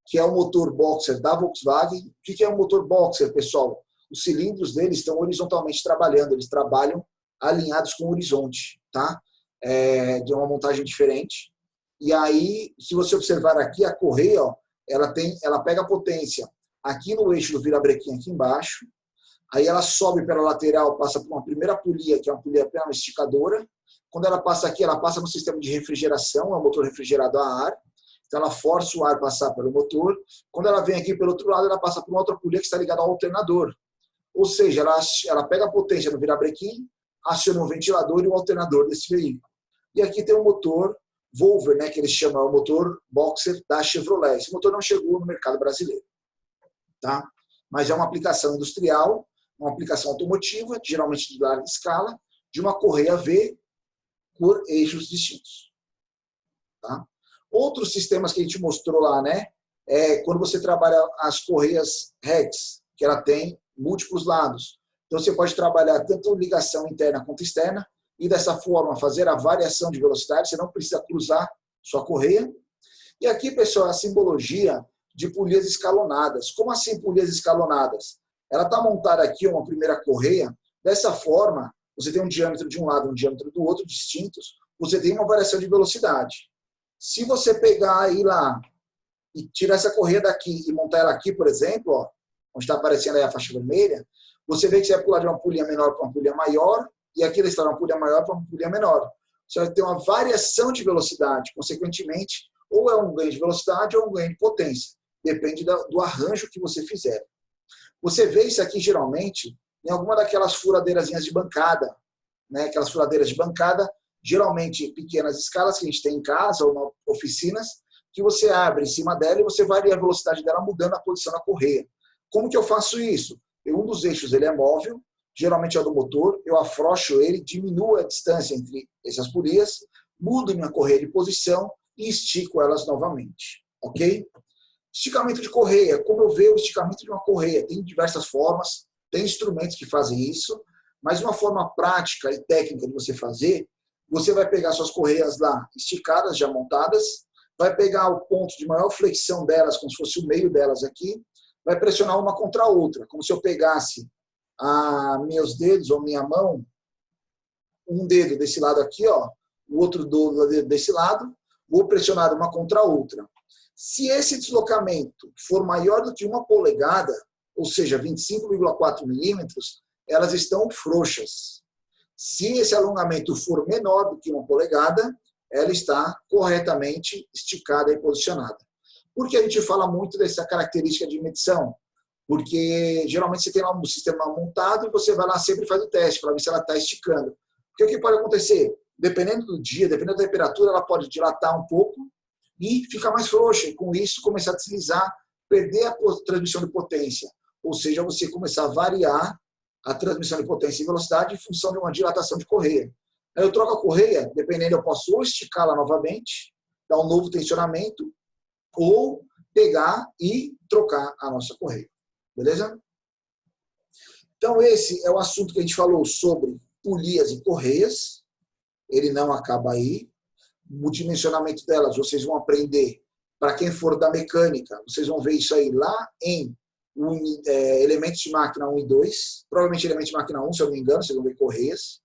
que é o motor Boxer da Volkswagen. O que é um motor Boxer, pessoal? Os cilindros deles estão horizontalmente trabalhando, eles trabalham alinhados com o horizonte, tá? De uma montagem diferente. E aí, se você observar aqui, a correia, ó, ela pega a potência aqui no eixo do virabrequim aqui embaixo, aí ela sobe pela lateral, passa por uma primeira polia, que é uma polia apenas esticadora. Quando ela passa aqui, ela passa no sistema de refrigeração, é um motor refrigerado a ar. Então, ela força o ar passar pelo motor. Quando ela vem aqui pelo outro lado, ela passa por uma outra polia que está ligada ao alternador. Ou seja, ela pega a potência no virabrequim, aciona o ventilador e o alternador desse veículo. E aqui tem o motor Volver, né, que eles chamam o motor Boxer da Chevrolet. Esse motor não chegou no mercado brasileiro. Tá? Mas é uma aplicação industrial, uma aplicação automotiva, geralmente de larga escala, de uma correia V por eixos distintos. Tá? Outros sistemas que a gente mostrou lá, né, quando você trabalha as correias Rex, que ela tem múltiplos lados. Então você pode trabalhar tanto ligação interna quanto externa e dessa forma fazer a variação de velocidade, você não precisa cruzar sua correia. E aqui, pessoal, a simbologia de polias escalonadas. Como assim polias escalonadas? Ela está montada aqui, uma primeira correia, dessa forma, você tem um diâmetro de um lado e um diâmetro do outro, distintos, você tem uma variação de velocidade. Se você pegar aí lá e tirar essa correia daqui e montar ela aqui, por exemplo, ó, onde está aparecendo aí a faixa vermelha, você vê que você vai pular de uma polia menor para uma polia maior, e aqui ele está de uma polia maior para uma polia menor. Você vai ter uma variação de velocidade, consequentemente, ou é um ganho de velocidade ou um ganho de potência. Depende do arranjo que você fizer. Você vê isso aqui, geralmente, em alguma daquelas furadeirazinhas de bancada, né? Aquelas furadeiras de bancada, geralmente em pequenas escalas que a gente tem em casa ou em oficinas, que você abre em cima dela e você varia a velocidade dela mudando a posição da correia. Como que eu faço isso? Um dos eixos ele é móvel, geralmente é do motor, eu afrouxo ele, diminuo a distância entre essas polias, mudo minha correia de posição e estico elas novamente. ok? Esticamento de correia. Como eu vejo o esticamento de uma correia? Tem diversas formas, tem instrumentos que fazem isso, mas uma forma prática e técnica de você fazer, você vai pegar suas correias lá esticadas, já montadas, vai pegar o ponto de maior flexão delas, como se fosse o meio delas aqui, vai pressionar uma contra a outra, como se eu pegasse meus dedos ou minha mão, um dedo desse lado aqui, ó, o outro dedo desse lado, vou pressionar uma contra a outra. Se esse deslocamento for maior do que 1 polegada, ou seja, 25,4 milímetros, elas estão frouxas. Se esse alongamento for menor do que 1 polegada, ela está corretamente esticada e posicionada. Por que a gente fala muito dessa característica de medição? Porque geralmente você tem lá um sistema montado e você vai lá sempre e faz o teste para ver se ela está esticando. Porque o que pode acontecer? Dependendo do dia, dependendo da temperatura, ela pode dilatar um pouco e ficar mais frouxa. E com isso começar a deslizar, perder a transmissão de potência. Ou seja, você começar a variar a transmissão de potência e velocidade em função de uma dilatação de correia. Aí eu troco a correia, dependendo, eu posso ou esticá-la novamente, dar um novo tensionamento, ou pegar e trocar a nossa correia. Beleza? Então, esse é o assunto que a gente falou sobre polias e correias. Ele não acaba aí. O dimensionamento delas, vocês vão aprender. Para quem for da mecânica, vocês vão ver isso aí lá em elementos de máquina 1 e 2. Provavelmente elementos de máquina 1, se eu não me engano, vocês vão ver correias.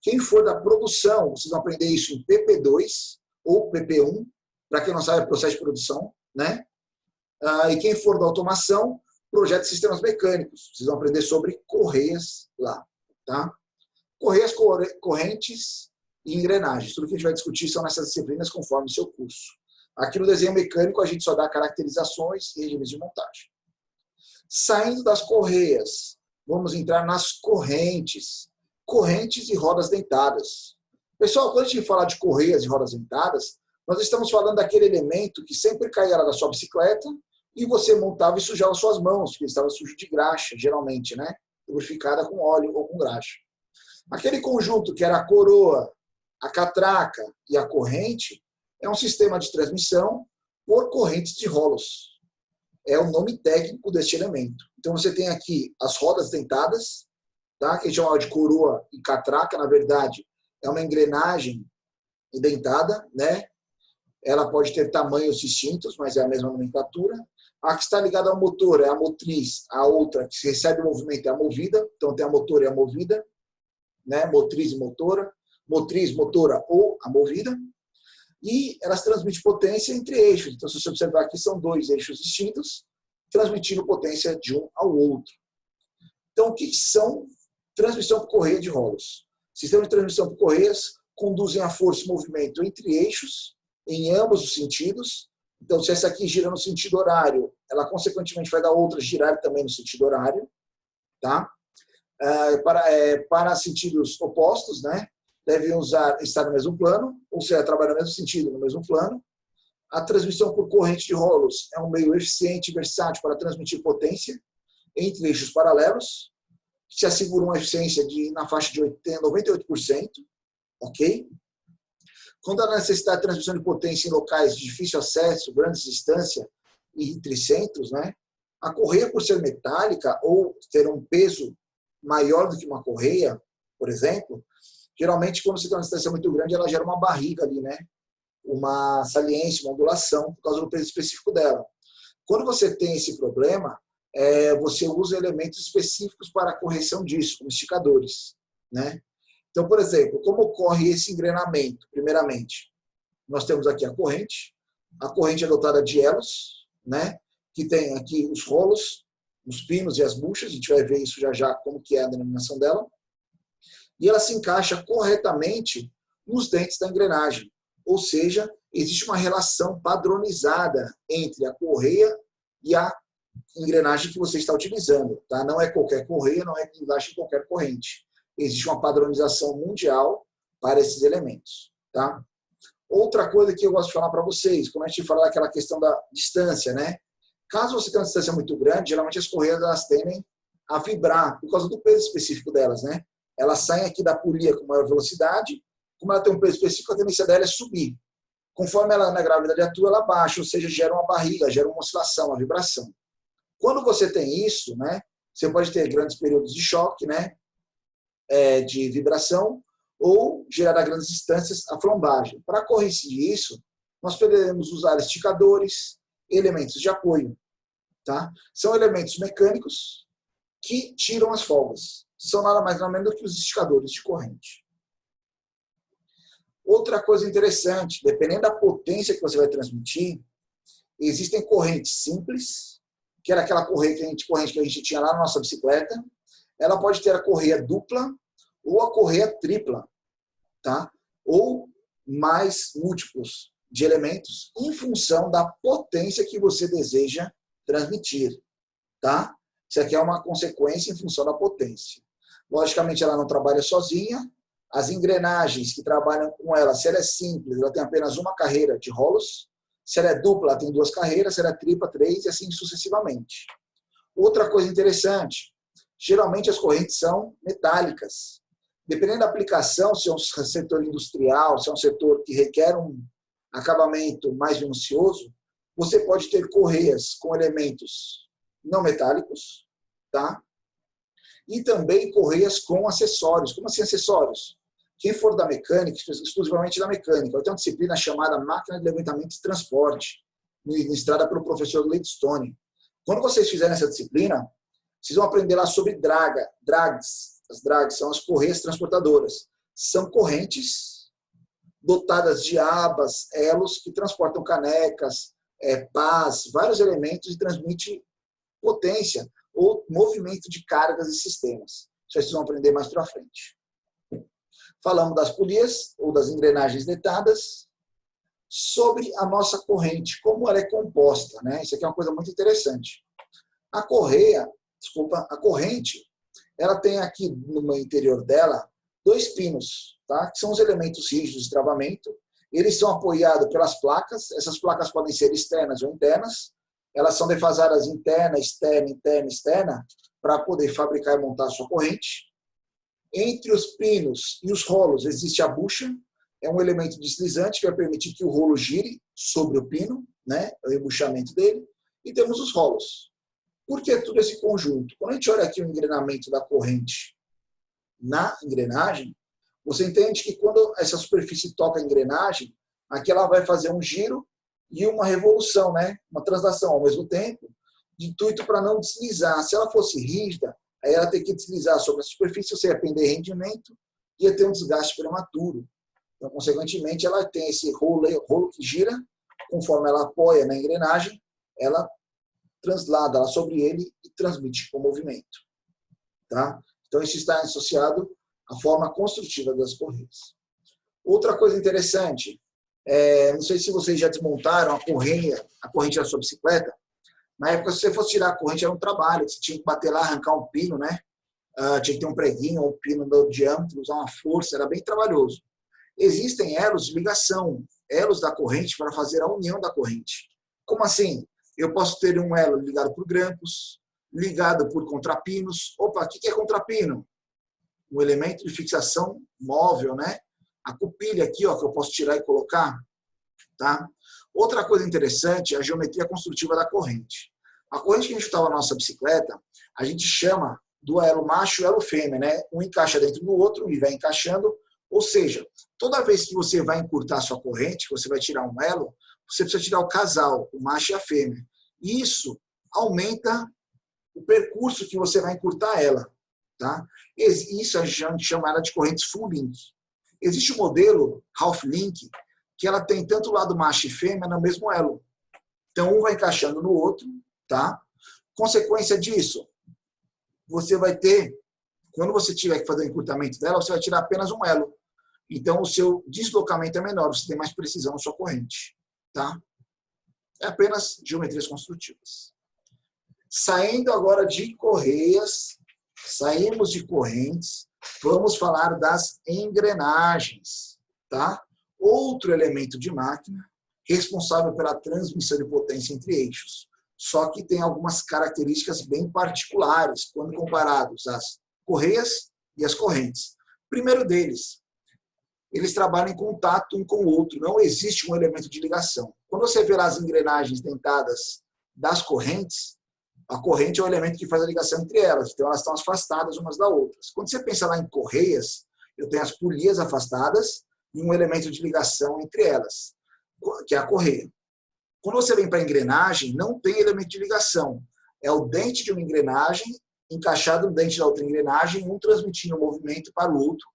Quem for da produção, vocês vão aprender isso em PP2 ou PP1. Para quem não sabe, é processo de produção, né? E quem for da automação, projeto de sistemas mecânicos. Vocês vão aprender sobre correias lá, tá? Correias, correntes e engrenagens. Tudo que a gente vai discutir são nessas disciplinas conforme o seu curso. Aqui no desenho mecânico, a gente só dá caracterizações e regimes de montagem. Saindo das correias, vamos entrar nas correntes. Correntes e rodas dentadas. Pessoal, quando a gente fala de correias e rodas dentadas, nós estamos falando daquele elemento que sempre caía lá da sua bicicleta e você montava e sujava suas mãos, porque estava sujo de graxa, geralmente, né? Lubrificada com óleo ou com graxa. Aquele conjunto que era a coroa, a catraca e a corrente é um sistema de transmissão por correntes de rolos. É o nome técnico deste elemento. Então você tem aqui as rodas dentadas, tá? Que a gente chama de coroa e catraca, na verdade, é uma engrenagem dentada, né? Ela pode ter tamanhos distintos, mas é a mesma nomenclatura. A que está ligada ao motor é a motriz, a outra que recebe o movimento é a movida, então tem a motora e a movida, né? Motriz e motora, motriz, motora ou a movida. E elas transmitem potência entre eixos. Então, se você observar aqui, são dois eixos distintos, transmitindo potência de um ao outro. Então, o que são transmissão por correia de rolos? Sistemas de transmissão por correias conduzem a força e movimento entre eixos, em ambos os sentidos. Então, se essa aqui gira no sentido horário, ela, consequentemente, vai dar outra girar também no sentido horário. Tá? Para sentidos opostos, né? Devem estar no mesmo plano, ou seja, trabalhar no mesmo sentido, no mesmo plano. A transmissão por corrente de rolos é um meio eficiente e versátil para transmitir potência entre eixos paralelos, se assegura uma eficiência na faixa de 98%, ok? Quando há necessidade de transmissão de potência em locais de difícil acesso, grande distância e entre centros, né? A correia, por ser metálica ou ter um peso maior do que uma correia, por exemplo, geralmente, quando você tem uma distância muito grande, ela gera uma barriga ali, né? Uma saliência, uma ondulação, por causa do peso específico dela. Quando você tem esse problema, você usa elementos específicos para a correção disso, como esticadores, né? Então, por exemplo, como ocorre esse engrenamento? Primeiramente, nós temos aqui a corrente é dotada de elos, né? Que tem aqui os rolos, os pinos e as buchas, a gente vai ver isso já já, como que é a denominação dela. E ela se encaixa corretamente nos dentes da engrenagem. Ou seja, existe uma relação padronizada entre a correia e a engrenagem que você está utilizando. Tá? Não é qualquer correia, não é que encaixa em qualquer corrente. Existe uma padronização mundial para esses elementos. Tá? Outra coisa que eu gosto de falar para vocês, como a gente fala daquela questão da distância, né? Caso você tenha uma distância muito grande, geralmente as correias elas tendem a vibrar por causa do peso específico delas, né? Elas saem aqui da polia com maior velocidade, como ela tem um peso específico, a tendência dela é subir. Conforme ela na gravidade atua, ela baixa, ou seja, gera uma barriga, gera uma oscilação, uma vibração. Quando você tem isso, né, você pode ter grandes períodos de choque, né, de vibração, ou gerar a grandes distâncias a flambagem. Para corrigir isso, nós poderemos usar esticadores, elementos de apoio. Tá? São elementos mecânicos que tiram as folgas. São nada mais nada menos do que os esticadores de corrente. Outra coisa interessante, dependendo da potência que você vai transmitir, existem correntes simples, que era aquela corrente que a gente tinha lá na nossa bicicleta. Ela pode ter a correia dupla ou a correia tripla, tá? Ou mais múltiplos de elementos em função da potência que você deseja transmitir, tá? Isso aqui é uma consequência em função da potência. Logicamente, ela não trabalha sozinha. As engrenagens que trabalham com ela, se ela é simples, ela tem apenas uma carreira de rolos. Se ela é dupla, ela tem 2 carreiras. Se ela é tripla, 3, e assim sucessivamente. Outra coisa interessante, geralmente as correntes são metálicas. Dependendo da aplicação, se é um setor industrial, se é um setor que requer um acabamento mais minucioso, você pode ter correias com elementos não metálicos, tá? E também correias com acessórios. Como assim acessórios? Quem for da mecânica, exclusivamente da mecânica, vai ter uma disciplina chamada Máquina de Levantamento e Transporte, ministrada pelo professor Leidstone. Quando vocês fizerem essa disciplina, vocês vão aprender lá sobre drags. As drags são as correias transportadoras. São correntes dotadas de abas, elos, que transportam canecas, pás, vários elementos e transmite potência ou movimento de cargas e sistemas. Isso vocês vão aprender mais para frente. Falamos das polias ou das engrenagens detadas, sobre a nossa corrente, como ela é composta, né? Isso aqui é uma coisa muito interessante. A corrente, ela tem aqui no interior dela 2 pinos, tá? Que são os elementos rígidos de travamento. Eles são apoiados pelas placas. Essas placas podem ser externas ou internas. Elas são defasadas interna, externa, para poder fabricar e montar a sua corrente. Entre os pinos e os rolos existe a bucha. É um elemento deslizante que vai permitir que o rolo gire sobre o pino, né? O embuchamento dele. E temos os rolos. Por que todo esse conjunto? Quando a gente olha aqui o engrenamento da corrente na engrenagem, você entende que quando essa superfície toca a engrenagem, aqui ela vai fazer um giro e uma revolução, né? Uma translação ao mesmo tempo, de intuito para não deslizar. Se ela fosse rígida, aí ela teria que deslizar sobre a superfície, você ia perder rendimento e ia ter um desgaste prematuro. Então, consequentemente, ela tem esse rolo que gira, conforme ela apoia na engrenagem, ela translada ela sobre ele e transmite o movimento. Tá? Então, isso está associado à forma construtiva das correias. Outra coisa interessante, não sei se vocês já desmontaram a corrente da sua bicicleta. Na época, se você fosse tirar a corrente, era um trabalho. Você tinha que bater lá, arrancar um pino, né? Tinha que ter um preguinho, um pino do diâmetro, usar uma força, era bem trabalhoso. Existem elos de ligação, elos da corrente para fazer a união da corrente. Como assim? Eu posso ter um elo ligado por grampos, ligado por contrapinos. Opa, o que é contrapino? Um elemento de fixação móvel, né? A cupilha aqui, ó, que eu posso tirar e colocar. Tá? Outra coisa interessante é a geometria construtiva da corrente. A corrente que a gente estava na nossa bicicleta, a gente chama do elo macho e elo fêmea, né? Um encaixa dentro do outro e vai encaixando. Ou seja, toda vez que você vai encurtar a sua corrente, que você vai tirar um elo, você precisa tirar o casal, o macho e a fêmea. Isso aumenta o percurso que você vai encurtar ela. Tá? Isso a gente chama ela de correntes full link. Existe o modelo half link, que ela tem tanto o lado macho e fêmea no mesmo elo. Então, um vai encaixando no outro. Tá? Consequência disso, você vai ter, quando você tiver que fazer o encurtamento dela, você vai tirar apenas um elo. Então, o seu deslocamento é menor, você tem mais precisão na sua corrente. Tá? É apenas geometrias construtivas. Saindo agora de correias, saímos de correntes, vamos falar das engrenagens. Tá? Outro elemento de máquina responsável pela transmissão de potência entre eixos. Só que tem algumas características bem particulares quando comparados às correias e às correntes. Primeiro deles, eles trabalham em contato um com o outro, não existe um elemento de ligação. Quando você vê lá as engrenagens dentadas das correntes, a corrente é o elemento que faz a ligação entre elas, então elas estão afastadas umas das outras. Quando você pensa lá em correias, eu tenho as polias afastadas e um elemento de ligação entre elas, que é a correia. Quando você vem para a engrenagem, não tem elemento de ligação. É o dente de uma engrenagem encaixado no dente da outra engrenagem, um transmitindo o movimento para o outro,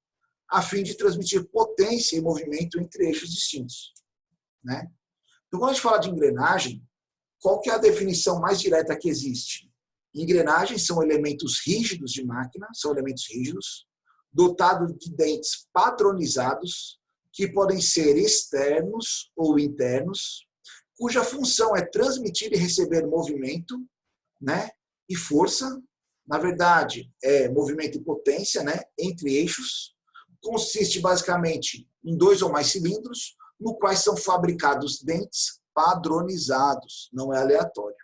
a fim de transmitir potência e movimento entre eixos distintos. Né? Então, quando a gente fala de engrenagem, qual que é a definição mais direta que existe? Engrenagens são elementos rígidos de máquina, são elementos rígidos, dotados de dentes padronizados, que podem ser externos ou internos, cuja função é transmitir e receber movimento, né, e força. Na verdade, é movimento e potência, né, entre eixos. Consiste basicamente em 2 ou mais cilindros, no quais são fabricados dentes padronizados, não é aleatório.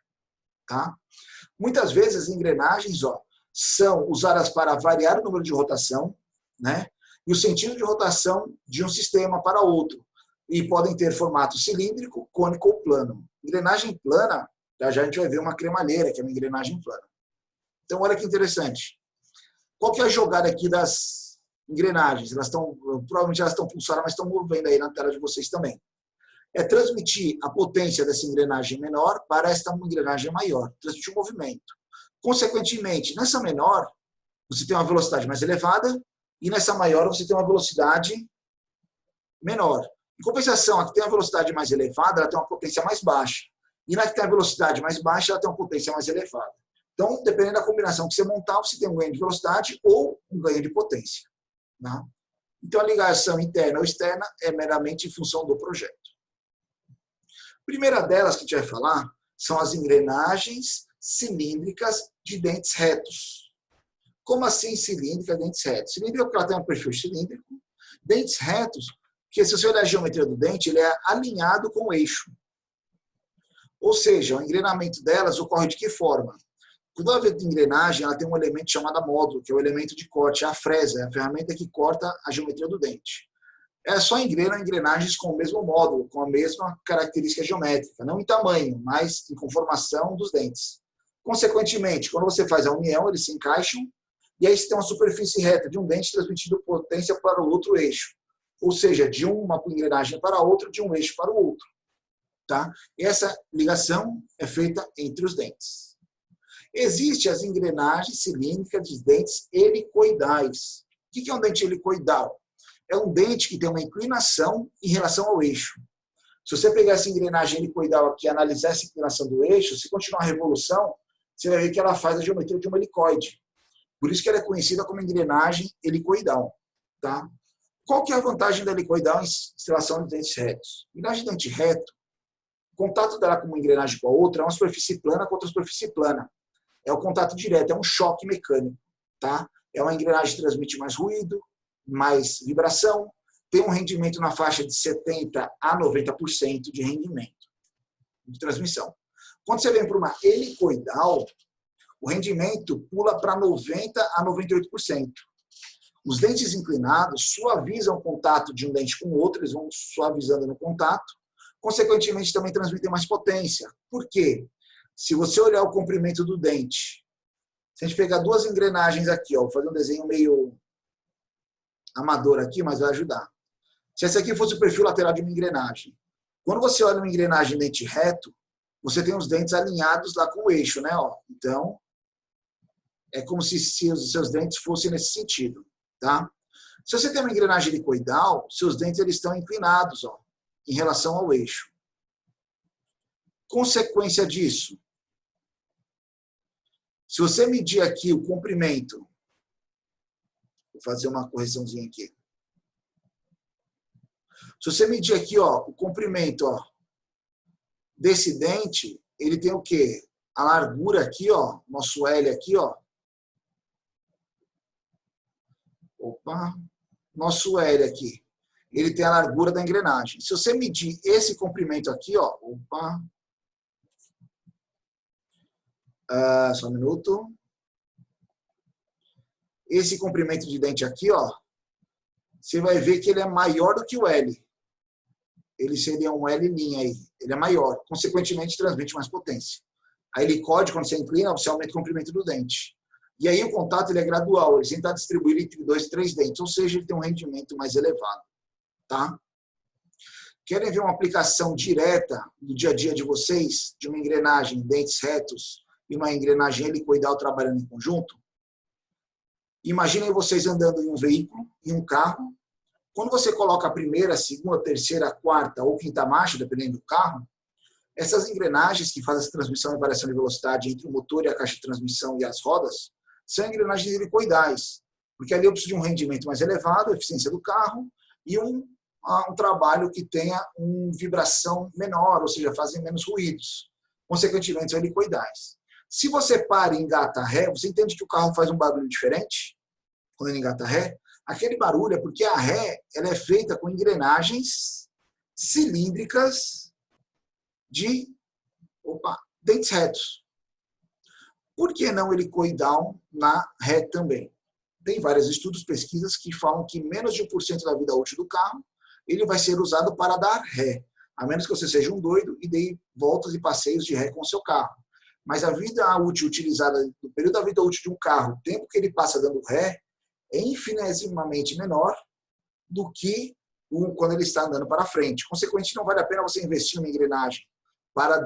Tá? Muitas vezes as engrenagens são usadas para variar o número de rotação, né, e o sentido de rotação de um sistema para outro, e podem ter formato cilíndrico, cônico ou plano. Engrenagem plana, já a gente vai ver uma cremalheira, que é uma engrenagem plana. Então, olha que interessante. Qual que é a jogada aqui das engrenagens? Provavelmente elas estão pulsadas, mas estão movendo aí na tela de vocês também. É transmitir a potência dessa engrenagem menor para esta engrenagem maior, transmitir o movimento. Consequentemente, nessa menor, você tem uma velocidade mais elevada, e nessa maior você tem uma velocidade menor. Em compensação, a que tem a velocidade mais elevada, ela tem uma potência mais baixa. E na que tem a velocidade mais baixa, ela tem uma potência mais elevada. Então, dependendo da combinação que você montar, você tem um ganho de velocidade ou um ganho de potência. Né? Então, a ligação interna ou externa é meramente em função do projeto. A primeira delas que a gente vai falar são as engrenagens cilíndricas de dentes retos. Como assim cilíndrica, dentes retos? Cilíndrica porque ela tem um perfil cilíndrico. Dentes retos, porque se você olhar a geometria do dente, ele é alinhado com o eixo. Ou seja, o engrenamento delas ocorre de que forma? Quando ela vem de engrenagem, ela tem um elemento chamado módulo, que é o elemento de corte, a fresa, é a ferramenta que corta a geometria do dente. Ela só engrena engrenagens com o mesmo módulo, com a mesma característica geométrica, não em tamanho, mas em conformação dos dentes. Consequentemente, quando você faz a união, eles se encaixam, e aí você tem uma superfície reta de um dente transmitindo potência para o outro eixo. Ou seja, de uma engrenagem para a outra, de um eixo para o outro. Tá? Essa ligação é feita entre os dentes. Existem as engrenagens cilíndricas de dentes helicoidais. O que é um dente helicoidal? É um dente que tem uma inclinação em relação ao eixo. Se você pegar essa engrenagem helicoidal aqui e analisar essa inclinação do eixo, se continuar a revolução, você vai ver que ela faz a geometria de uma helicoide. Por isso que ela é conhecida como engrenagem helicoidal. Tá? Qual que é a vantagem da helicoidal em relação aos dentes retos? Engrenagem de dente reto, o contato dela com uma engrenagem com a outra é uma superfície plana com outra superfície plana. É o contato direto, é um choque mecânico. Tá? É uma engrenagem que transmite mais ruído, mais vibração, tem um rendimento na faixa de 70% a 90% de rendimento de transmissão. Quando você vem para uma helicoidal, o rendimento pula para 90% a 98%. Os dentes inclinados suavizam o contato de um dente com o outro, eles vão suavizando no contato, consequentemente também transmitem mais potência. Por quê? Se você olhar o comprimento do dente, se a gente pegar duas engrenagens aqui, vou fazer um desenho meio amador aqui, mas vai ajudar. Se esse aqui fosse o perfil lateral de uma engrenagem, quando você olha uma engrenagem dente reto, você tem os dentes alinhados lá com o eixo, né? Então, é como se os seus dentes fossem nesse sentido, tá? Se você tem uma engrenagem helicoidal, seus dentes eles estão inclinados, em relação ao eixo. Consequência disso, se você medir aqui o comprimento, vou fazer uma correçãozinha aqui. Se você medir aqui, o comprimento, desse dente, ele tem o quê? A largura aqui, nosso L aqui, nosso L aqui, ele tem a largura da engrenagem. Se você medir esse comprimento aqui, só um minuto. Esse comprimento de dente aqui, você vai ver que ele é maior do que o L. Ele seria um L' aí. Ele é maior. Consequentemente, transmite mais potência. A helicóide, quando você inclina, você aumenta o comprimento do dente. E aí o contato ele é gradual. Ele sempre está distribuído entre 2 e 3 dentes. Ou seja, ele tem um rendimento mais elevado. Tá? Querem ver uma aplicação direta no dia a dia de vocês, de uma engrenagem dentes retos e uma engrenagem helicoidal trabalhando em conjunto? Imaginem vocês andando em um veículo, em um carro. Quando você coloca a primeira, segunda, terceira, quarta ou quinta marcha, dependendo do carro, essas engrenagens que fazem essa transmissão e variação de velocidade entre o motor e a caixa de transmissão e as rodas, são engrenagens helicoidais, porque ali eu preciso de um rendimento mais elevado, a eficiência do carro, e um trabalho que tenha uma vibração menor, ou seja, fazem menos ruídos. Consequentemente, são helicoidais. Se você para e engata ré, você entende que o carro faz um barulho diferente quando ele engata ré? Aquele barulho é porque a ré ela é feita com engrenagens cilíndricas de dentes retos. Por que não helicoidal na ré também? Tem vários estudos, pesquisas que falam que menos de 1% da vida útil do carro ele vai ser usado para dar ré, a menos que você seja um doido e dê voltas e passeios de ré com o seu carro. Mas a vida útil utilizada, o período da vida útil de um carro, o tempo que ele passa dando ré, é infinitesimamente menor do que quando ele está andando para frente. Consequentemente, não vale a pena você investir numa engrenagem para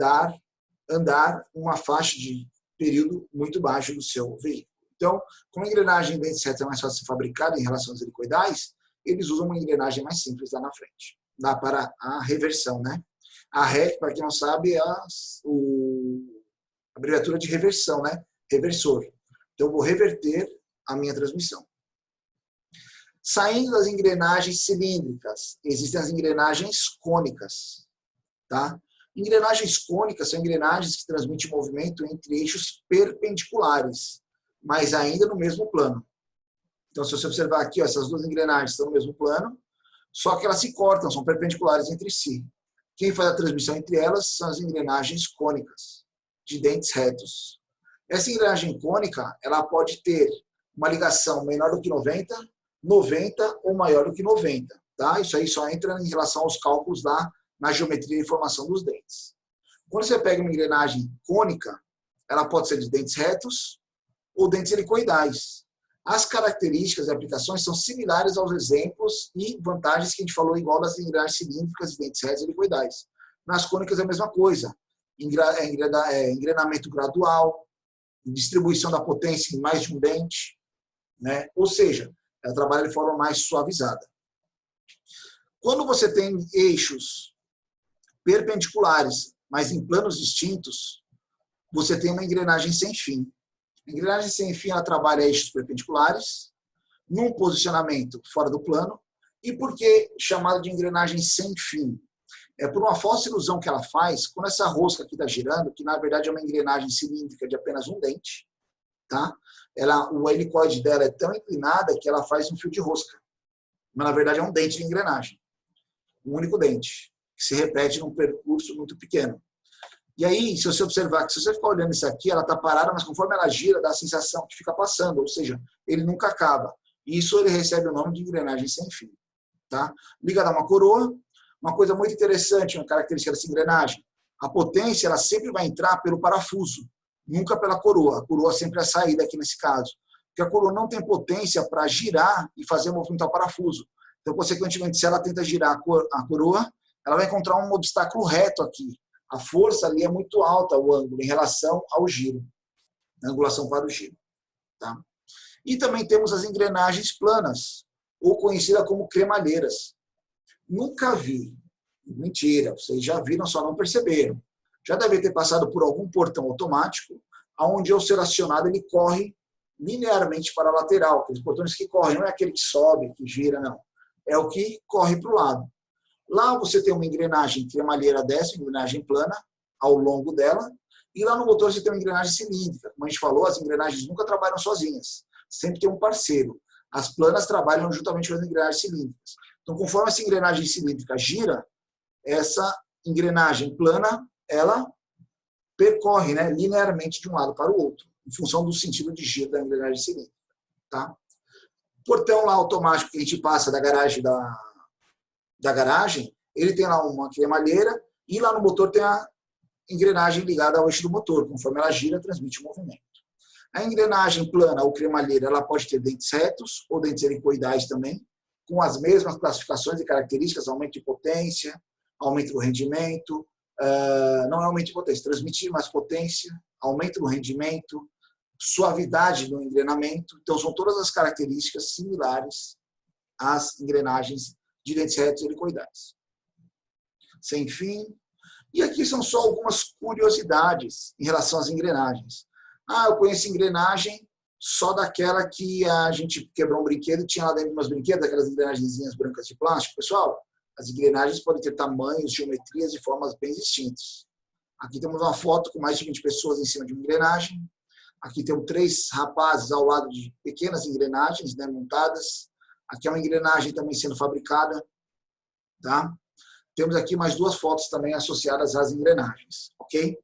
andar uma faixa de período muito baixo do seu veículo. Então, como a engrenagem dentes retos é mais fácil de ser fabricada em relação aos helicoidais, eles usam uma engrenagem mais simples lá na frente. Dá para a reversão, né? A ré, para quem não sabe, é a abreviatura de reversão, né? Reversor. Então, eu vou reverter a minha transmissão. Saindo das engrenagens cilíndricas, existem as engrenagens cônicas. Tá? Engrenagens cônicas são engrenagens que transmitem movimento entre eixos perpendiculares, mas ainda no mesmo plano. Então, se você observar aqui, ó, essas duas engrenagens estão no mesmo plano, só que elas se cortam, são perpendiculares entre si. Quem faz a transmissão entre elas são as engrenagens cônicas, de dentes retos. Essa engrenagem cônica, ela pode ter uma ligação menor do que 90, 90 ou maior do que 90. Tá? Isso aí só entra em relação aos cálculos lá na geometria e formação dos dentes. Quando você pega uma engrenagem cônica, ela pode ser de dentes retos ou dentes helicoidais. As características e aplicações são similares aos exemplos e vantagens que a gente falou igual das engrenagens cilíndricas e dentes retos e helicoidais. Nas cônicas é a mesma coisa. Engrenamento gradual, distribuição da potência em mais de um dente, né? Ou seja, ela trabalha de forma mais suavizada. Quando você tem eixos perpendiculares, mas em planos distintos, você tem uma engrenagem sem fim. A engrenagem sem fim ela trabalha eixos perpendiculares, num posicionamento fora do plano. E por que chamada de engrenagem sem fim? É por uma falsa ilusão que ela faz, quando essa rosca aqui está girando, que na verdade é uma engrenagem cilíndrica de apenas um dente, tá? O helicoide dela é tão inclinada que ela faz um fio de rosca. Mas na verdade é um dente de engrenagem. Um único dente, que se repete num percurso muito pequeno. E aí, se você observar que se você ficar olhando isso aqui, ela está parada, mas conforme ela gira, dá a sensação que fica passando, ou seja, ele nunca acaba. E isso ele recebe o nome de engrenagem sem fim. Tá? Ligada a uma coroa, uma coisa muito interessante, uma característica dessa engrenagem, a potência ela sempre vai entrar pelo parafuso, nunca pela coroa. A coroa sempre é a saída aqui nesse caso. Porque a coroa não tem potência para girar e fazer movimento ao parafuso. Então, consequentemente, se ela tenta girar a coroa, ela vai encontrar um obstáculo reto aqui. A força ali é muito alta, o ângulo, em relação ao giro. A angulação para o giro. Tá? E também temos as engrenagens planas, ou conhecidas como cremalheiras. Nunca vi. Mentira, vocês já viram, só não perceberam. Já deve ter passado por algum portão automático, onde ao ser acionado ele corre linearmente para a lateral. Aqueles portões que correm, não é aquele que sobe, que gira, não. É o que corre para o lado. Lá você tem uma engrenagem cremalheira dessa, engrenagem plana, ao longo dela, e lá no motor você tem uma engrenagem cilíndrica. Como a gente falou, as engrenagens nunca trabalham sozinhas, sempre tem um parceiro. As planas trabalham juntamente com as engrenagens cilíndricas. Então, conforme essa engrenagem cilíndrica gira, essa engrenagem plana, ela percorre, né, linearmente de um lado para o outro, em função do sentido de giro da engrenagem cilíndrica. Tá? portão lá automático que a gente passa da garagem, ele tem lá uma cremalheira e lá no motor tem a engrenagem ligada ao eixo do motor. Conforme ela gira, transmite o movimento. A engrenagem plana ou cremalheira, ela pode ter dentes retos ou dentes helicoidais também, com as mesmas classificações e características, aumento de potência, aumento do rendimento, não é aumento de potência, transmitir mais potência, aumento do rendimento, suavidade no engrenamento. Então, são todas as características similares às engrenagens de dentes retos e helicoidais. Sem fim. E aqui são só algumas curiosidades em relação às engrenagens. Eu conheço engrenagem só daquela que a gente quebrou um brinquedo e tinha lá dentro umas brinquedas, aquelas engrenagenzinhas brancas de plástico. Pessoal, as engrenagens podem ter tamanhos, geometrias e formas bem distintas. Aqui temos uma foto com mais de 20 pessoas em cima de uma engrenagem. Aqui temos 3 rapazes ao lado de pequenas engrenagens, né, montadas. Aqui é uma engrenagem também sendo fabricada. Tá? Temos aqui mais 2 fotos também associadas às engrenagens. Ok?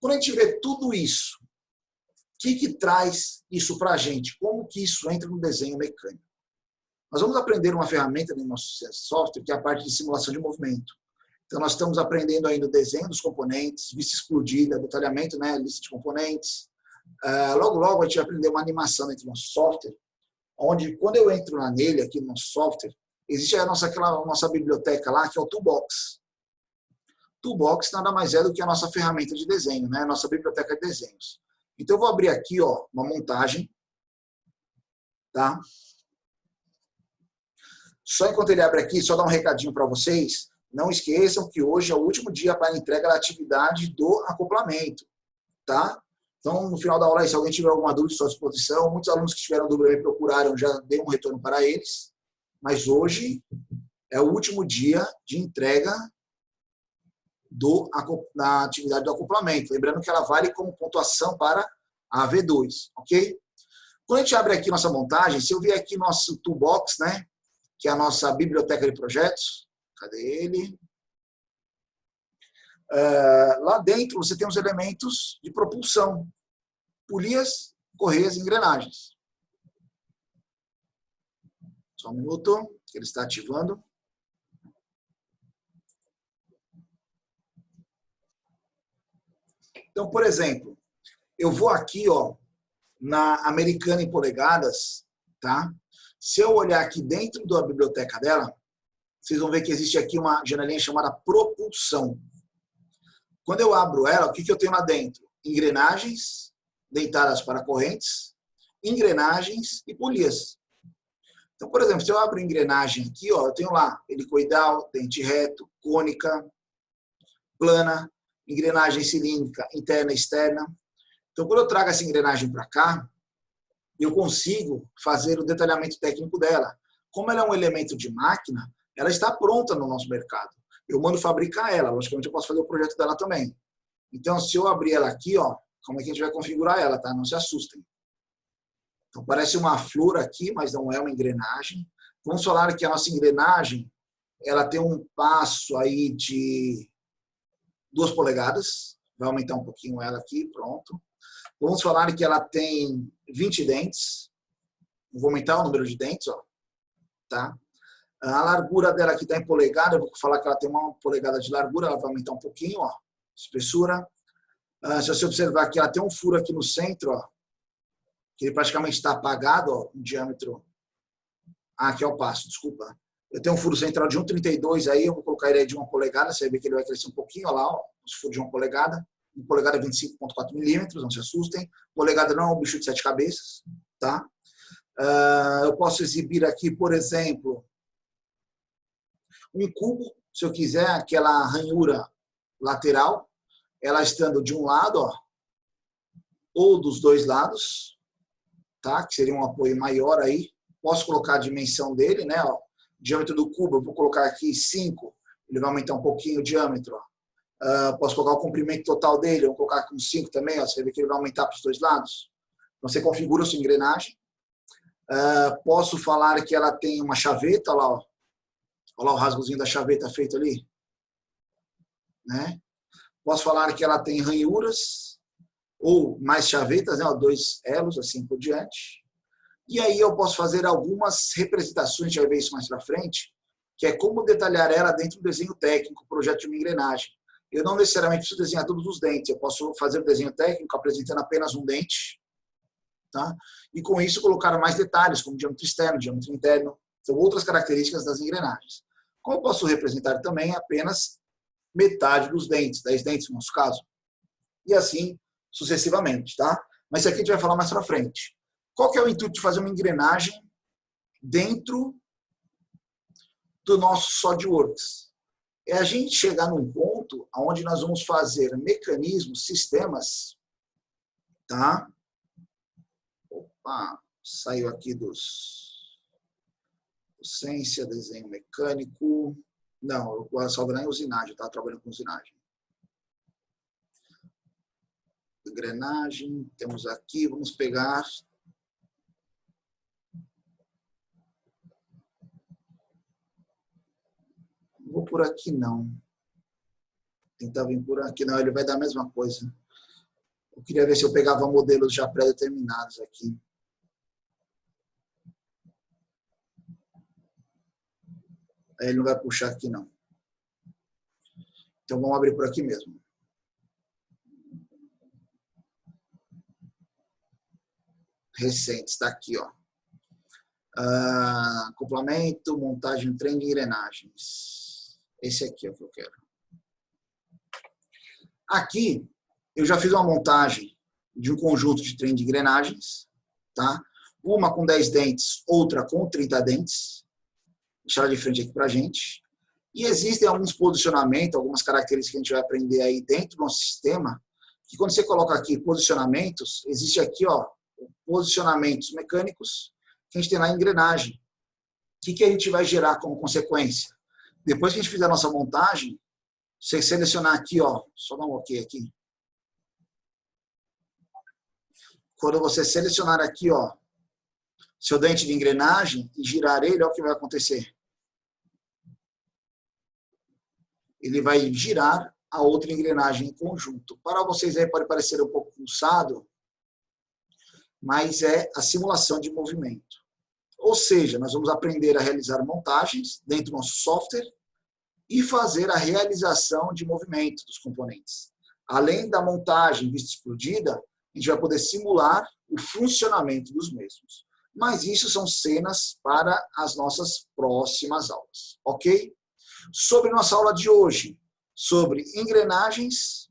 Quando a gente vê tudo isso, o que traz isso para a gente? Como que isso entra no desenho mecânico? Nós vamos aprender uma ferramenta no nosso software, que é a parte de simulação de movimento. Então, nós estamos aprendendo ainda o desenho dos componentes, vista explodida, detalhamento, né, lista de componentes. Logo, logo, a gente vai aprender uma animação dentro do nosso software, onde, quando eu entro nele, aqui no nosso software, existe a nossa biblioteca lá, que é o Toolbox. Toolbox nada mais é do que a nossa ferramenta de desenho, né, a nossa biblioteca de desenhos. Então, eu vou abrir aqui uma montagem. Tá? Só enquanto ele abre aqui, só dar um recadinho para vocês. Não esqueçam que hoje é o último dia para a entrega da atividade do acoplamento. Tá? Então, no final da aula, se alguém tiver alguma dúvida, estou à disposição. Muitos alunos que tiveram dúvida me procuraram, já dei um retorno para eles. Mas hoje é o último dia de entrega da atividade do acoplamento. Lembrando que ela vale como pontuação para a V2, ok? Quando a gente abre aqui nossa montagem, se eu vier aqui nosso Toolbox, né, que é a nossa biblioteca de projetos, cadê ele? Lá dentro você tem os elementos de propulsão, polias, correias e engrenagens. Só um minuto, que ele está ativando. Então, por exemplo, eu vou aqui, na Americana em polegadas, tá? Se eu olhar aqui dentro da biblioteca dela, vocês vão ver que existe aqui uma janelinha chamada propulsão. Quando eu abro ela, o que eu tenho lá dentro? Engrenagens deitadas para correntes, engrenagens e polias. Então, por exemplo, se eu abro engrenagem aqui, eu tenho lá helicoidal, dente reto, cônica, plana, engrenagem cilíndrica interna e externa. Então, quando eu trago essa engrenagem para cá, eu consigo fazer o detalhamento técnico dela. Como ela é um elemento de máquina, ela está pronta no nosso mercado. Eu mando fabricar ela, logicamente eu posso fazer o projeto dela também. Então, se eu abrir ela aqui, como é que a gente vai configurar ela, tá? Não se assustem. Então, parece uma flor aqui, mas não é uma engrenagem. Vamos falar que a nossa engrenagem, ela tem um passo aí de 2 polegadas. Vai aumentar um pouquinho ela aqui, pronto. Vamos falar que ela tem 20 dentes. Vou aumentar o número de dentes, tá? A largura dela aqui está em polegada. Eu vou falar que ela tem 1 polegada de largura. Ela vai aumentar um pouquinho, espessura. Se você observar que ela tem um furo aqui no centro, que ele praticamente está apagado, um diâmetro. Aqui é o passo, desculpa. Eu tenho um furo central de 1,32 aí, eu vou colocar ele aí de 1 polegada. Você vai ver que ele vai crescer um pouquinho, olha lá, os furos de 1 polegada. 1 polegada é 25,4 milímetros, não se assustem. Polegada não é um bicho de 7 cabeças, tá? Eu posso exibir aqui, por exemplo, um cubo, se eu quiser, aquela ranhura lateral, ela estando de um lado, ou dos 2 lados, tá? Que seria um apoio maior aí. Posso colocar a dimensão dele, né? Diâmetro do cubo, eu vou colocar aqui 5, ele vai aumentar um pouquinho o diâmetro. Posso colocar o comprimento total dele, eu vou colocar com 5 também, você vê que ele vai aumentar para os 2 lados. Então, você configura a sua engrenagem. Posso falar que ela tem uma chaveta, olha lá, olha lá o rasgozinho da chaveta feito ali. Né? Posso falar que ela tem ranhuras, ou mais chavetas, né? 2 elos, assim por diante. E aí eu posso fazer algumas representações, a gente vai ver isso mais para frente, que é como detalhar ela dentro do desenho técnico, projeto de uma engrenagem. Eu não necessariamente preciso desenhar todos os dentes, eu posso fazer o desenho técnico apresentando apenas um dente, tá? E com isso colocar mais detalhes, como diâmetro externo, diâmetro interno, são outras características das engrenagens. Como eu posso representar também apenas metade dos dentes, 10 dentes no nosso caso, e assim sucessivamente, tá? Mas isso aqui a gente vai falar mais para frente. Qual que é o intuito de fazer uma engrenagem dentro do nosso SolidWorks? É a gente chegar num ponto onde nós vamos fazer mecanismos, sistemas, tá? Opa, saiu aqui dos docência, desenho mecânico. Não, eu só trabalhando em usinagem, eu estava trabalhando com usinagem. Engrenagem, temos aqui, vamos pegar. Não vou por aqui, não. Tentar vir por aqui, não, ele vai dar a mesma coisa. Eu queria ver se eu pegava modelos já pré-determinados aqui. Aí ele não vai puxar aqui, não. Então, vamos abrir por aqui mesmo. Recentes, está aqui, ó. Acoplamento, montagem, trem de engrenagens. Esse aqui é o que eu quero. Aqui, eu já fiz uma montagem de um conjunto de trem de engrenagens, tá? Uma com 10 dentes, outra com 30 dentes. Vou deixar ela de frente aqui para a gente. E existem alguns posicionamentos, algumas características que a gente vai aprender aí dentro do nosso sistema, que quando você coloca aqui posicionamentos, existe aqui, ó, posicionamentos mecânicos que a gente tem na engrenagem. O que a gente vai gerar como consequência? Depois que a gente fizer a nossa montagem, você selecionar aqui, ó, só dar um OK aqui. Quando você selecionar aqui, ó, seu dente de engrenagem e girar ele, olha o que vai acontecer. Ele vai girar a outra engrenagem em conjunto. Para vocês aí pode parecer um pouco pulsado, mas é a simulação de movimento. Ou seja, nós vamos aprender a realizar montagens dentro do nosso software e fazer a realização de movimento dos componentes. Além da montagem vista explodida, a gente vai poder simular o funcionamento dos mesmos. Mas isso são cenas para as nossas próximas aulas, ok? Sobre nossa aula de hoje, sobre engrenagens,